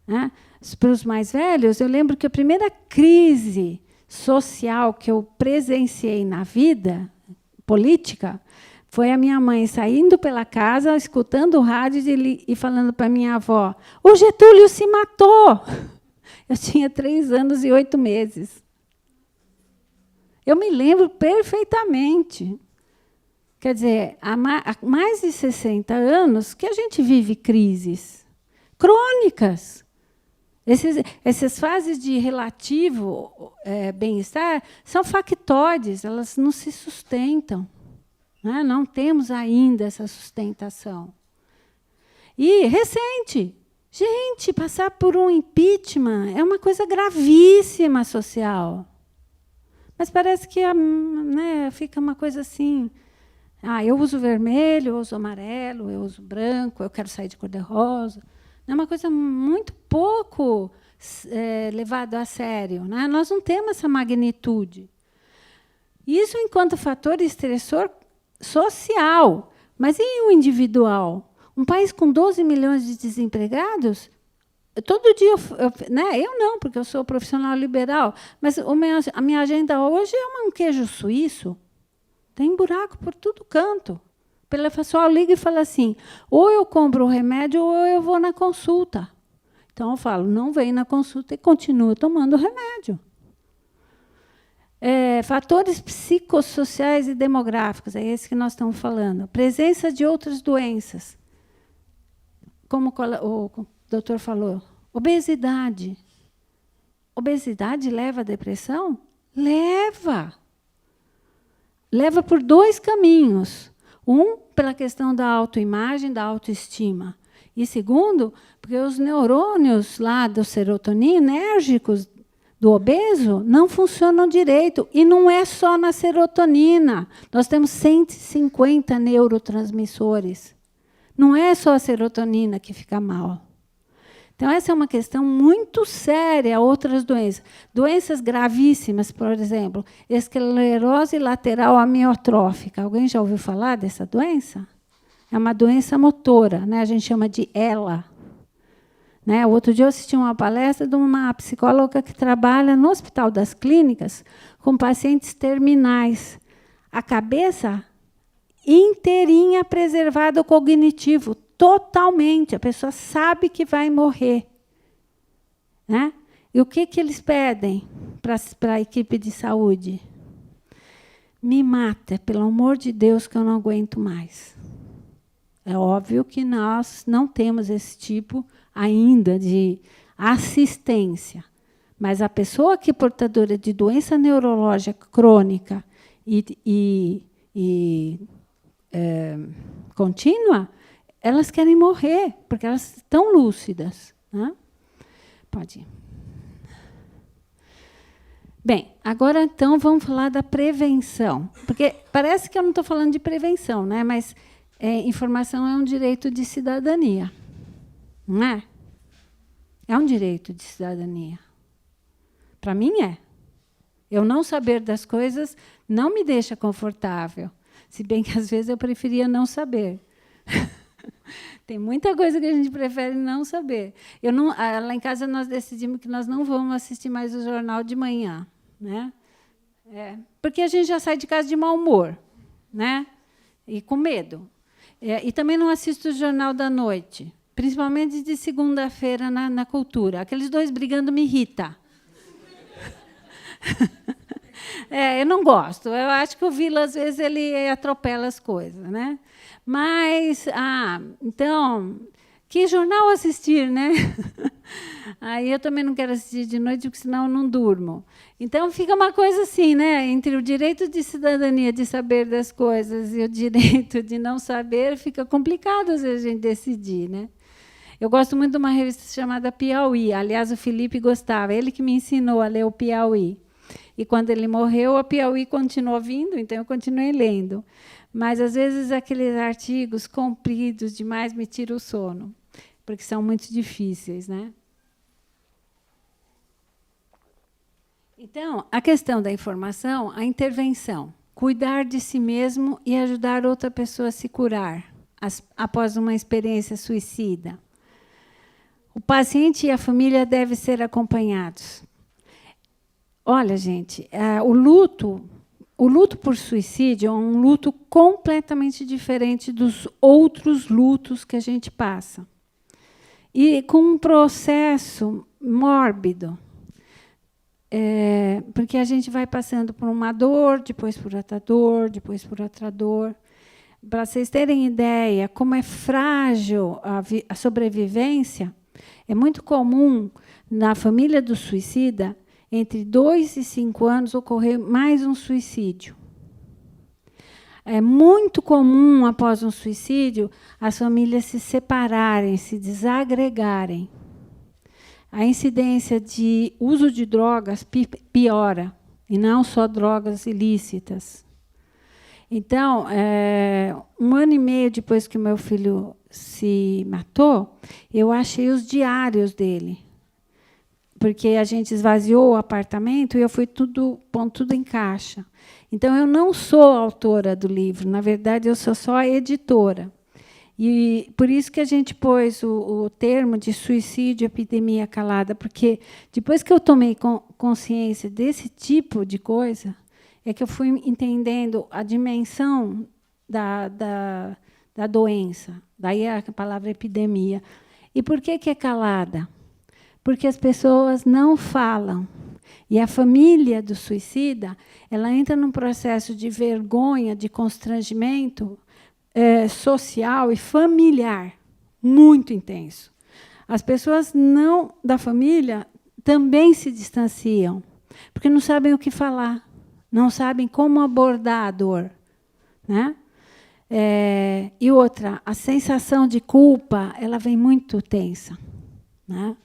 Né? Para os mais velhos, eu lembro que a primeira crise social que eu presenciei na vida política foi a minha mãe saindo pela casa, escutando o rádio e falando para minha avó, o Getúlio se matou. Eu tinha 3 anos e 8 meses. Eu me lembro perfeitamente. Quer dizer, há mais de 60 anos que a gente vive crises crônicas. Essas fases de relativo bem-estar são factoides, elas não se sustentam. Né? Não temos ainda essa sustentação. E recente. Gente, passar por um impeachment é uma coisa gravíssima social. Mas parece que né, fica uma coisa assim. Eu uso vermelho, eu uso amarelo, eu uso branco, eu quero sair de cor-de-rosa. É uma coisa muito pouco levada a sério. Né? Nós não temos essa magnitude. Isso enquanto fator estressor social. Mas e o individual? Um país com 12 milhões de desempregados, todo dia, né? Eu não, porque eu sou profissional liberal, mas a minha agenda hoje é um queijo suíço. Tem buraco por todo canto. O pessoal liga e fala assim, ou eu compro o remédio ou eu vou na consulta. Então, eu falo, não vem na consulta e continua tomando o remédio. Fatores psicossociais e demográficos, é esse que nós estamos falando. Presença de outras doenças, como o doutor falou. Obesidade. Obesidade leva à depressão? Leva. Leva por 2 caminhos. Um, pela questão da autoimagem, da autoestima. E segundo, porque os neurônios lá do serotoninérgicos do obeso não funcionam direito. E não é só na serotonina. Nós temos 150 neurotransmissores. Não é só a serotonina que fica mal. Então, essa é uma questão muito séria. Outras doenças. Doenças gravíssimas, por exemplo, esclerose lateral amiotrófica. Alguém já ouviu falar dessa doença? É uma doença motora, né? A gente chama de ELA. Né? Outro dia eu assisti uma palestra de uma psicóloga que trabalha no Hospital das Clínicas com pacientes terminais. A cabeça inteirinha preservada, o cognitivo, totalmente. A pessoa sabe que vai morrer. Né? E o que eles pedem para a equipe de saúde? Me mata, pelo amor de Deus, que eu não aguento mais. É óbvio que nós não temos esse tipo ainda de assistência. Mas a pessoa que é portadora de doença neurológica crônica e contínua, elas querem morrer, porque elas estão lúcidas. Né? Pode ir. Bem, agora, então, vamos falar da prevenção. Porque parece que eu não estou falando de prevenção, né? Mas informação é um direito de cidadania. Não é? É um direito de cidadania. Para mim, é. Eu não saber das coisas não me deixa confortável. Se bem que, às vezes, eu preferia não saber. Tem muita coisa que a gente prefere não saber. Lá em casa, nós decidimos que nós não vamos assistir mais o jornal de manhã. Né? Porque a gente já sai de casa de mau humor. Né? E com medo. E também não assisto o jornal da noite. Principalmente de segunda-feira na cultura. Aqueles 2 brigando me irrita. Eu não gosto. Eu acho que o Vila, às vezes, ele atropela as coisas. Né? Mas, então, que jornal assistir, né? Aí eu também não quero assistir de noite, porque senão eu não durmo. Então, fica uma coisa assim, né? Entre o direito de cidadania, de saber das coisas, e o direito de não saber, fica complicado, às vezes, a gente decidir. Né? Eu gosto muito de uma revista chamada Piauí. Aliás, o Felipe gostava. Ele que me ensinou a ler o Piauí. E, quando ele morreu, a Piauí continuou vindo, então eu continuei lendo. Mas, às vezes, aqueles artigos compridos demais me tiram o sono, porque são muito difíceis. Né? Então, a questão da informação, a intervenção, cuidar de si mesmo e ajudar outra pessoa a se curar após uma experiência suicida. O paciente e a família devem ser acompanhados. Olha, gente, o luto por suicídio é um luto completamente diferente dos outros lutos que a gente passa. E com um processo mórbido. Porque a gente vai passando por uma dor, depois por outra dor, depois por outra dor. Para vocês terem ideia como é frágil a sobrevivência, é muito comum na família do suicida, entre 2 e 5 anos, ocorrer mais um suicídio. É muito comum, após um suicídio, as famílias se separarem, se desagregarem. A incidência de uso de drogas piora, e não só drogas ilícitas. Então, 1 ano e meio depois que o meu filho se matou, eu achei os diários dele. Porque a gente esvaziou o apartamento e eu fui pondo tudo em caixa. Então, eu não sou autora do livro, na verdade, eu sou só a editora. E por isso que a gente pôs o termo de suicídio epidemia calada, porque depois que eu tomei consciência desse tipo de coisa, é que eu fui entendendo a dimensão da doença. Daí a palavra epidemia. E por que é calada? Porque as pessoas não falam. E a família do suicida, ela entra num processo de vergonha, de constrangimento social e familiar muito intenso. As pessoas não da família também se distanciam, porque não sabem o que falar, não sabem como abordar a dor, né? E outra, a sensação de culpa, ela vem muito tensa, né?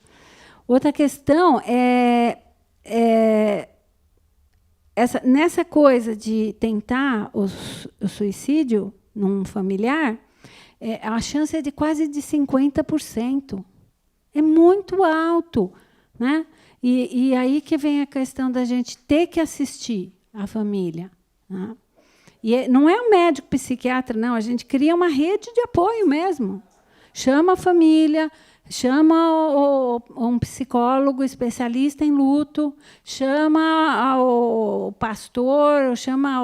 Outra questão nessa coisa de tentar o suicídio num familiar, a chance é de quase de 50%. É muito alto, né? E aí que vem a questão da gente ter que assistir a família, né? E não é um médico psiquiatra, não. A gente cria uma rede de apoio mesmo. Chama a família, chama um psicólogo especialista em luto, chama o pastor, chama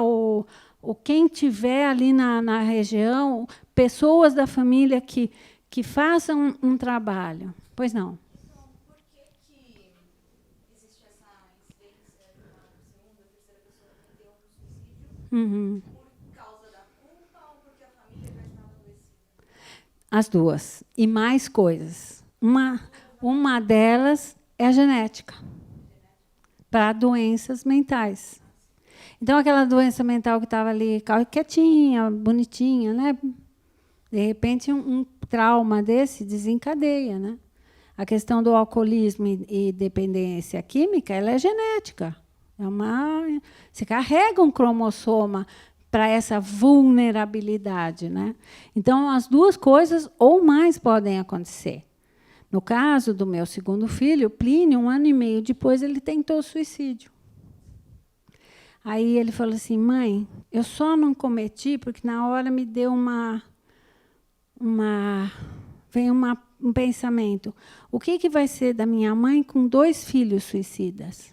quem tiver ali na região, pessoas da família que façam um trabalho. Pois não. Então, por que existe essa incidência de uma segunda ou terceira pessoa que tem um suicídio? Por causa da culpa ou porque a família já estava adoecida? As duas. E mais coisas. Uma delas é a genética. Para doenças mentais. Então, aquela doença mental que estava ali quietinha, bonitinha, né? De repente, um trauma desse desencadeia, né? A questão do alcoolismo e dependência química, ela é genética. Você carrega um cromossoma para essa vulnerabilidade, né? Então, as duas coisas ou mais podem acontecer. No caso do meu segundo filho, Plínio, 1 ano e meio depois, ele tentou suicídio. Aí ele falou assim, mãe, eu só não cometi porque na hora me deu veio um pensamento. O que vai ser da minha mãe com 2 filhos suicidas?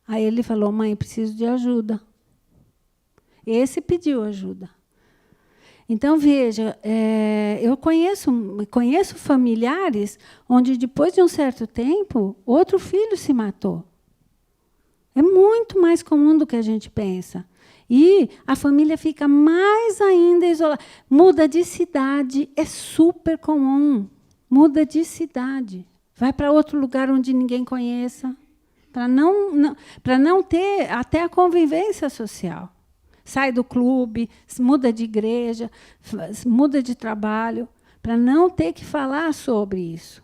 Aí ele falou, mãe, preciso de ajuda. Esse pediu ajuda. Então, veja, eu conheço familiares onde, depois de um certo tempo, outro filho se matou. É muito mais comum do que a gente pensa. E a família fica mais ainda isolada. Muda de cidade, é super comum. Muda de cidade. Vai para outro lugar onde ninguém conheça, para não ter até a convivência social. Sai do clube, muda de igreja, muda de trabalho, para não ter que falar sobre isso.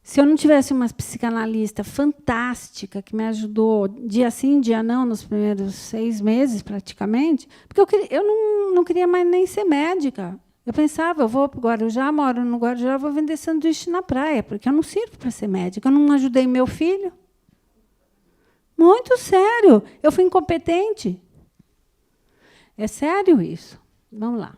Se eu não tivesse uma psicanalista fantástica que me ajudou dia sim, dia não, nos primeiros 6 meses, praticamente, porque eu não queria mais nem ser médica. Eu pensava, eu vou para o Guarujá, moro no Guarujá, vou vender sanduíche na praia, porque eu não sirvo para ser médica. Eu não ajudei meu filho. Muito sério. Eu fui incompetente. É sério isso. Vamos lá.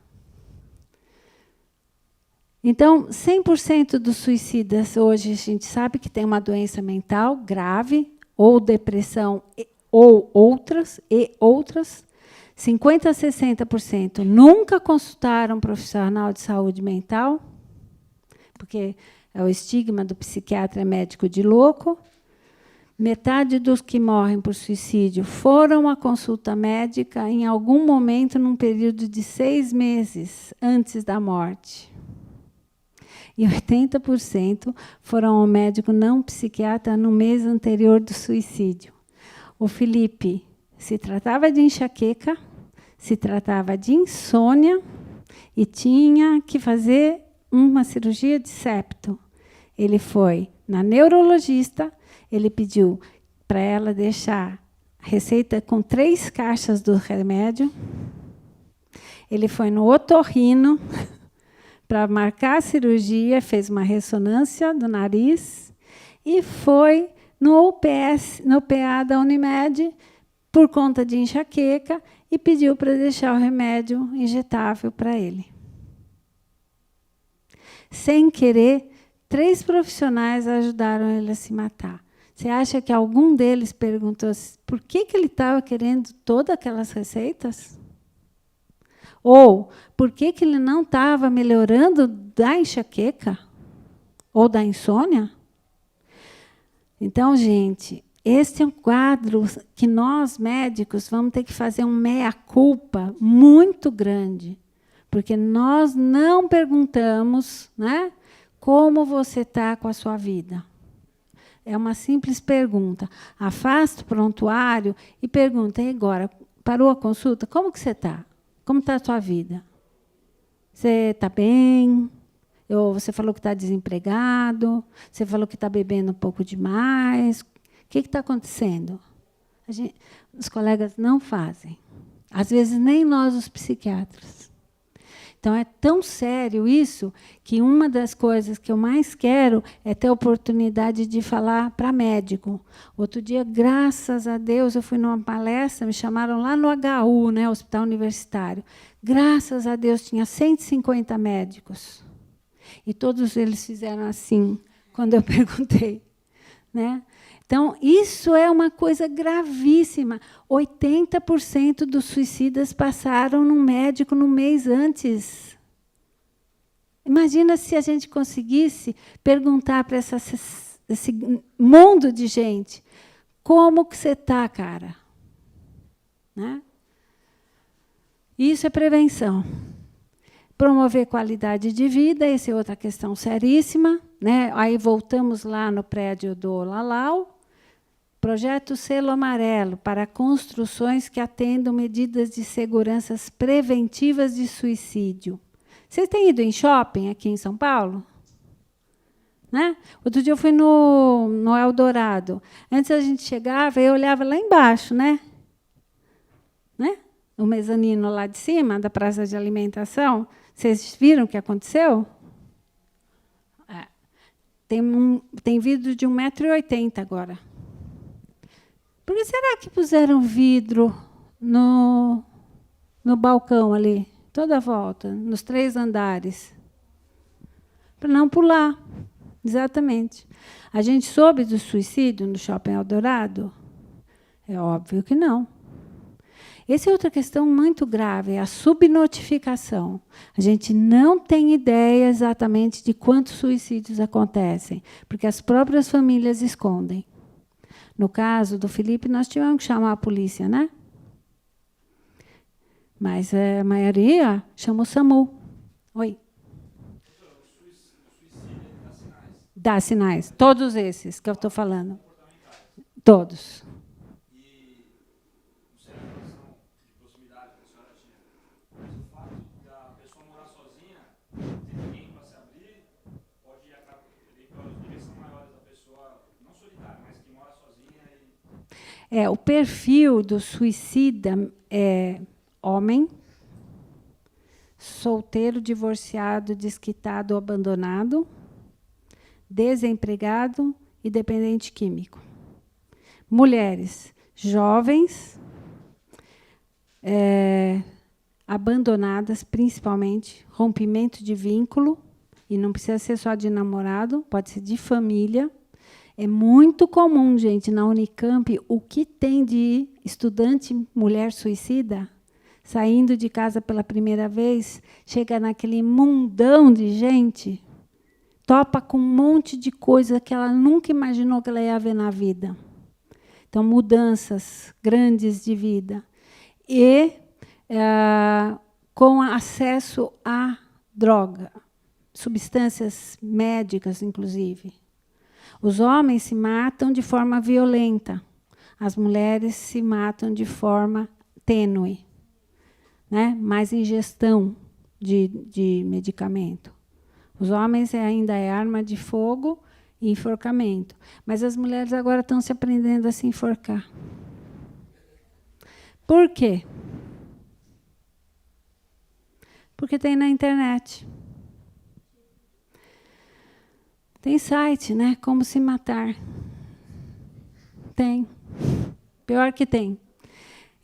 Então, 100% dos suicidas hoje a gente sabe que tem uma doença mental grave, ou depressão, ou outras. 50% a 60% nunca consultaram um profissional de saúde mental, porque é o estigma do psiquiatra médico de louco. Metade dos que morrem por suicídio foram à consulta médica em algum momento, num período de 6 meses antes da morte. E 80% foram ao médico não psiquiatra no mês anterior do suicídio. O Felipe se tratava de enxaqueca, se tratava de insônia e tinha que fazer uma cirurgia de septo. Ele foi na neurologista, ele pediu para ela deixar a receita com 3 caixas do remédio. Ele foi no otorrino para marcar a cirurgia, fez uma ressonância do nariz e foi no UPS, no PA da Unimed, por conta de enxaqueca, e pediu para deixar o remédio injetável para ele. Sem querer, 3 profissionais ajudaram ele a se matar. Você acha que algum deles perguntou por que ele estava querendo todas aquelas receitas? Ou por que ele não estava melhorando da enxaqueca? Ou da insônia? Então, gente, este é um quadro que nós, médicos, vamos ter que fazer um meia-culpa muito grande, porque nós não perguntamos, né, como você está com a sua vida. É uma simples pergunta. Afasta o prontuário e pergunta, e agora, parou a consulta? Como que você está? Como está a sua vida? Você está bem? Ou você falou que está desempregado? Você falou que está bebendo um pouco demais? O que está acontecendo? Os colegas não fazem. Às vezes, nem nós, os psiquiatras. Então, é tão sério isso que uma das coisas que eu mais quero é ter a oportunidade de falar para médico. Outro dia, graças a Deus, eu fui numa palestra, me chamaram lá no HU, né, Hospital Universitário. Graças a Deus, tinha 150 médicos. E todos eles fizeram assim, quando eu perguntei. Né? Então, isso é uma coisa gravíssima. 80% dos suicidas passaram num médico no mês antes. Imagina se a gente conseguisse perguntar para esse mundo de gente, como que você está, cara? Né? Isso é prevenção. Promover qualidade de vida, essa é outra questão seríssima. Né? Aí voltamos lá no prédio do Lalau. Projeto Selo Amarelo para construções que atendam medidas de segurança preventivas de suicídio. Vocês têm ido em shopping aqui em São Paulo? Né? Outro dia eu fui no Eldorado. Antes a gente chegava, eu olhava lá embaixo, né? O mezanino lá de cima, da praça de alimentação. Vocês viram o que aconteceu? Tem vidro de 1,80 m agora. Por que será que puseram vidro no balcão ali, toda a volta, nos 3 andares? Para não pular. Exatamente. A gente soube do suicídio no Shopping Eldorado? É óbvio que não. Essa é outra questão muito grave, é a subnotificação. A gente não tem ideia exatamente de quantos suicídios acontecem, porque as próprias famílias escondem. No caso do Felipe, nós tivemos que chamar a polícia, né? Mas a maioria chamou o SAMU. Oi. O suicídio dá sinais. Dá sinais. Todos esses que eu estou falando. Todos. O perfil do suicida é homem, solteiro, divorciado, desquitado ou abandonado, desempregado e dependente químico. Mulheres, jovens, abandonadas, principalmente, rompimento de vínculo, e não precisa ser só de namorado, pode ser de família. É muito comum, gente, na Unicamp, o que tem de estudante mulher suicida, saindo de casa pela primeira vez, chega naquele mundão de gente, topa com um monte de coisa que ela nunca imaginou que ela ia ver na vida. Então, mudanças grandes de vida. E com acesso à droga, substâncias médicas, inclusive. Os homens se matam de forma violenta, as mulheres se matam de forma tênue, né? Mais ingestão de medicamento. Os homens ainda é arma de fogo e enforcamento, mas as mulheres agora estão se aprendendo a se enforcar. Por quê? Porque tem na internet. Tem site, né? Como se matar. Tem. Pior que tem.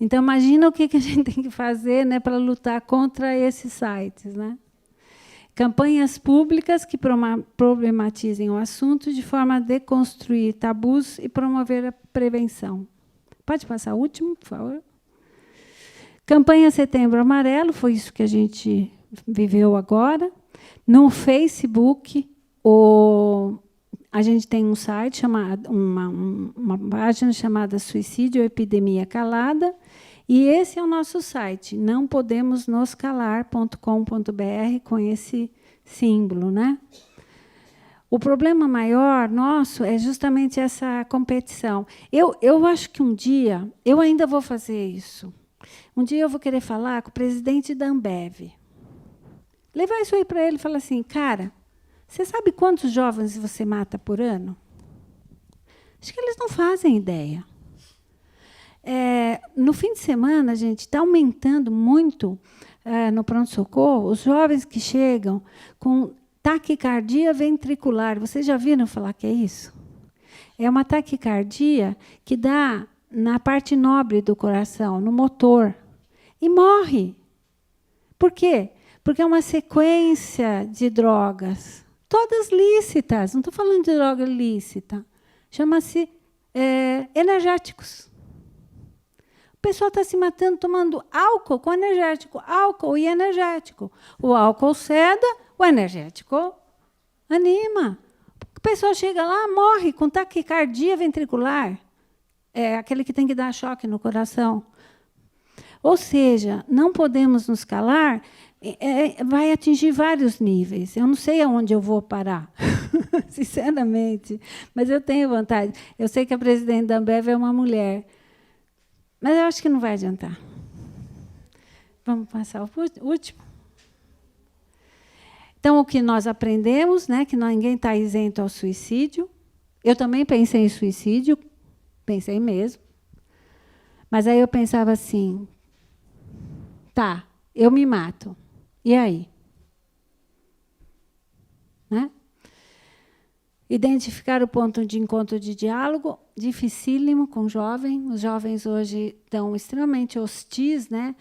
Então, imagina o que a gente tem que fazer, né, para lutar contra esses sites. Né? Campanhas públicas que problematizem o assunto de forma a deconstruir tabus e promover a prevenção. Pode passar o último, por favor? Campanha Setembro Amarelo, foi isso que a gente viveu agora. No Facebook, a gente tem um site chamado, uma página chamada Suicídio Epidemia Calada, e esse é o nosso site, nãopodemosnoscalar.com.br, com esse símbolo, né? O problema maior nosso é justamente essa competição. Eu acho que um dia, eu ainda vou fazer isso. Um dia eu vou querer falar com o presidente da Ambev. Levar isso aí para ele e falar assim, cara, você sabe quantos jovens você mata por ano? Acho que eles não fazem ideia. No fim de semana, a gente está aumentando muito no pronto-socorro os jovens que chegam com taquicardia ventricular. Vocês já viram falar que é isso? É uma taquicardia que dá na parte nobre do coração, no motor, e morre. Por quê? Porque é uma sequência de drogas, todas lícitas, não estou falando de droga lícita, chama-se energéticos. O pessoal está se matando tomando álcool com energético, álcool e energético. O álcool ceda, o energético anima. O pessoal chega lá, morre com taquicardia ventricular. É aquele que tem que dar choque no coração. Ou seja, não podemos nos calar, vai atingir vários níveis. Eu não sei aonde eu vou parar, sinceramente, mas eu tenho vontade. Eu sei que a presidente da Ambev é uma mulher, mas eu acho que não vai adiantar. Vamos passar ao último. Então, o que nós aprendemos, né, que ninguém está isento ao suicídio. Eu também pensei em suicídio, pensei mesmo. Mas aí eu pensava assim, tá, eu me mato. E aí? Né? Identificar o ponto de encontro de diálogo, dificílimo com o jovem. Os jovens hoje estão extremamente hostis, né?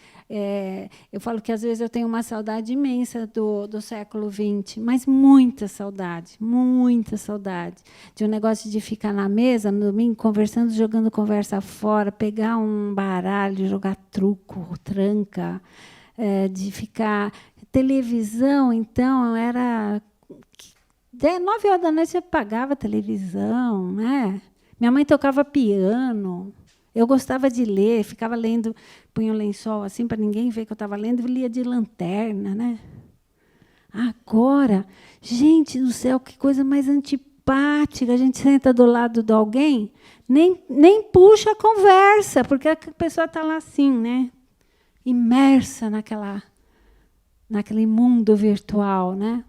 Eu falo que, às vezes, eu tenho uma saudade imensa do século XX, mas muita saudade de um negócio de ficar na mesa, no domingo, conversando, jogando conversa fora, pegar um baralho, jogar truco, tranca, de ficar... Televisão, então, era... 9 horas da noite você apagava a televisão, né? Minha mãe tocava piano. Eu gostava de ler, ficava lendo, punha um lençol assim para ninguém ver que eu estava lendo, e lia de lanterna, né? Agora, gente do céu, que coisa mais antipática. A gente senta do lado de alguém, nem puxa a conversa, porque a pessoa está lá assim, né? Imersa naquele mundo virtual, né?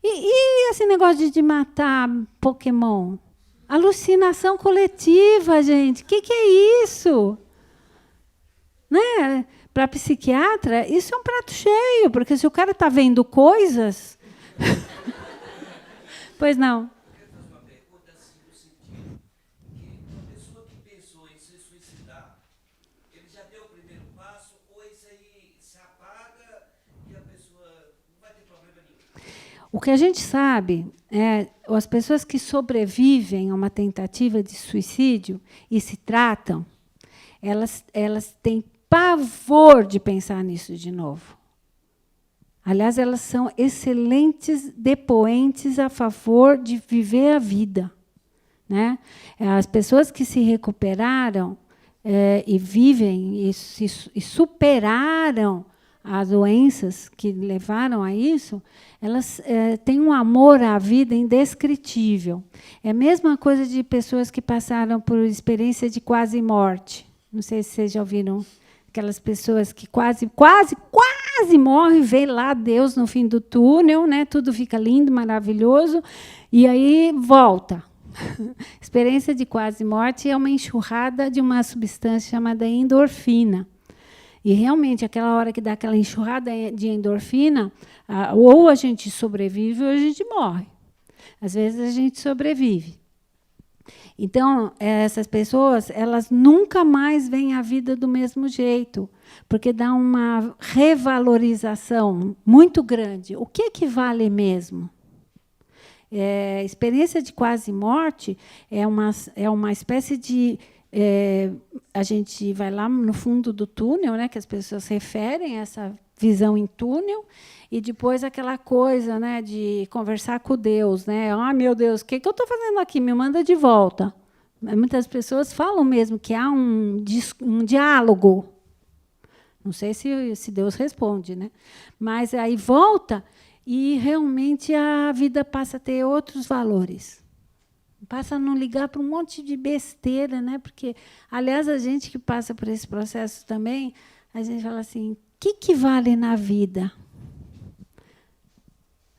E esse negócio de matar Pokémon? Alucinação coletiva, gente. O que é isso? Né? Para psiquiatra, isso é um prato cheio, porque se o cara está vendo coisas... Pois não. Eu quero fazer uma pergunta assim, no sentido que uma pessoa que pensou em se suicidar, ele já deu o primeiro passo, ou isso aí se apaga e a pessoa não vai ter problema nenhum? O que a gente sabe é as pessoas que sobrevivem a uma tentativa de suicídio e se tratam, elas têm pavor de pensar nisso de novo. Aliás, elas são excelentes depoentes a favor de viver a vida, né? As pessoas que se recuperaram e vivem e superaram as doenças que levaram a isso, elas têm um amor à vida indescritível. É a mesma coisa de pessoas que passaram por experiência de quase morte. Não sei se vocês já ouviram aquelas pessoas que quase morrem, vê lá Deus no fim do túnel, né? Tudo fica lindo, maravilhoso, e aí volta. Experiência de quase morte é uma enxurrada de uma substância chamada endorfina. E, realmente, aquela hora que dá aquela enxurrada de endorfina, ou a gente sobrevive ou a gente morre. Às vezes, a gente sobrevive. Então, essas pessoas, elas nunca mais veem a vida do mesmo jeito, porque dá uma revalorização muito grande. O que vale mesmo? Experiência de quase morte é uma espécie de... a gente vai lá no fundo do túnel, né, que as pessoas referem a essa visão em túnel, e depois aquela coisa, né, de conversar com Deus, né? Ah, meu Deus, o que eu estou fazendo aqui? Me manda de volta. Muitas pessoas falam mesmo que há um diálogo. Não sei se Deus responde, né? Mas aí volta e realmente a vida passa a ter outros valores. Passa a não ligar para um monte de besteira, né? Porque, aliás, a gente que passa por esse processo também, a gente fala assim, o que vale na vida?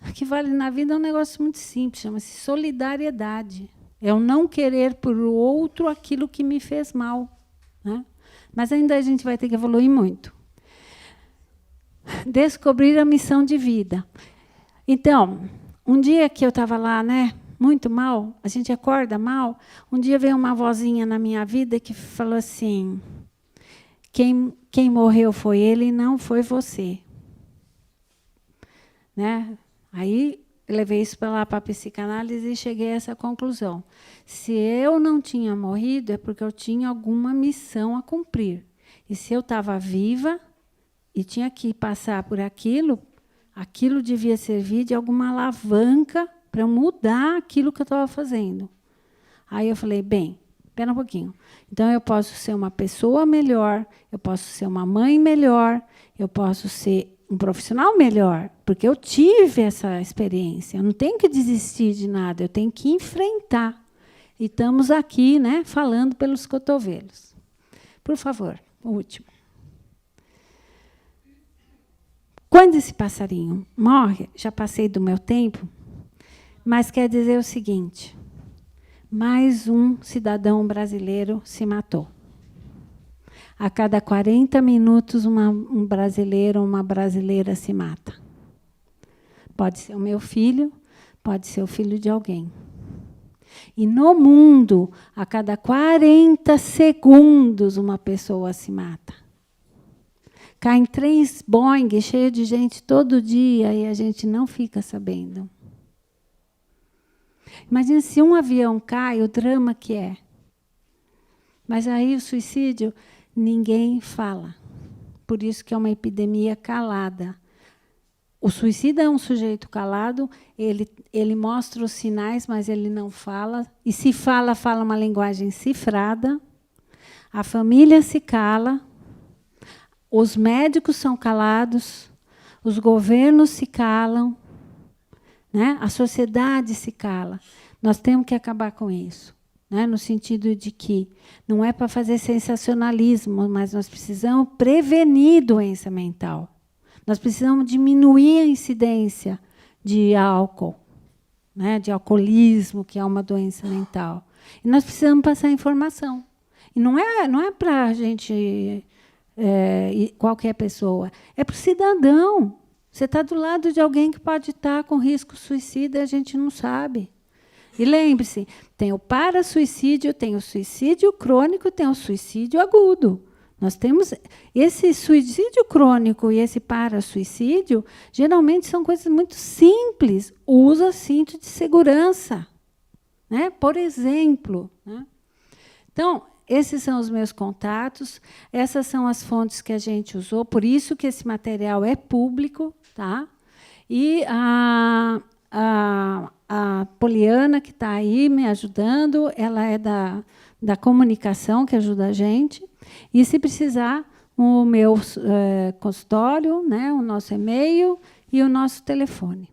O que vale na vida é um negócio muito simples, chama-se solidariedade. É o não querer por o outro aquilo que me fez mal, né? Mas ainda a gente vai ter que evoluir muito. Descobrir a missão de vida. Então, um dia que eu estava lá, né, muito mal, a gente acorda mal, um dia veio uma vozinha na minha vida que falou assim, quem morreu foi ele e não foi você. Né? Aí, levei isso para lá para a psicanálise e cheguei a essa conclusão. Se eu não tinha morrido, é porque eu tinha alguma missão a cumprir. E se eu estava viva e tinha que passar por aquilo, aquilo devia servir de alguma alavanca para eu mudar aquilo que eu estava fazendo. Aí eu falei, bem, espera um pouquinho. Então, eu posso ser uma pessoa melhor, eu posso ser uma mãe melhor, eu posso ser um profissional melhor, porque eu tive essa experiência. Eu não tenho que desistir de nada, eu tenho que enfrentar. E estamos aqui, né, falando pelos cotovelos. Por favor, o último. Quando esse passarinho morre, já passei do meu tempo, mas quer dizer o seguinte, mais um cidadão brasileiro se matou. A cada 40 minutos, um brasileiro ou uma brasileira se mata. Pode ser o meu filho, pode ser o filho de alguém. E no mundo, a cada 40 segundos, uma pessoa se mata. Caem 3 Boeing cheios de gente todo dia e a gente não fica sabendo. Imagina se um avião cai, o drama que é. Mas aí o suicídio, ninguém fala. Por isso que é uma epidemia calada. O suicida é um sujeito calado, ele mostra os sinais, mas ele não fala. E se fala, fala uma linguagem cifrada. A família se cala. Os médicos são calados. Os governos se calam. Né? A sociedade se cala. Nós temos que acabar com isso. Né? No sentido de que não é para fazer sensacionalismo, mas nós precisamos prevenir doença mental. Nós precisamos diminuir a incidência de álcool, né? De alcoolismo, que é uma doença mental. E nós precisamos passar informação. E não é para a gente, qualquer pessoa, é para o cidadão. Você está do lado de alguém que pode estar com risco suicida e a gente não sabe. E lembre-se, tem o parasuicídio, tem o suicídio crônico, tem o suicídio agudo. Nós temos esse suicídio crônico e esse parasuicídio, geralmente são coisas muito simples. Usa cinto de segurança, né? Por exemplo. Né? Então, esses são os meus contatos, essas são as fontes que a gente usou, por isso que esse material é público. Tá? E a Poliana, que está aí me ajudando, ela é da comunicação, que ajuda a gente. E, se precisar, o meu consultório, né, o nosso e-mail e o nosso telefone.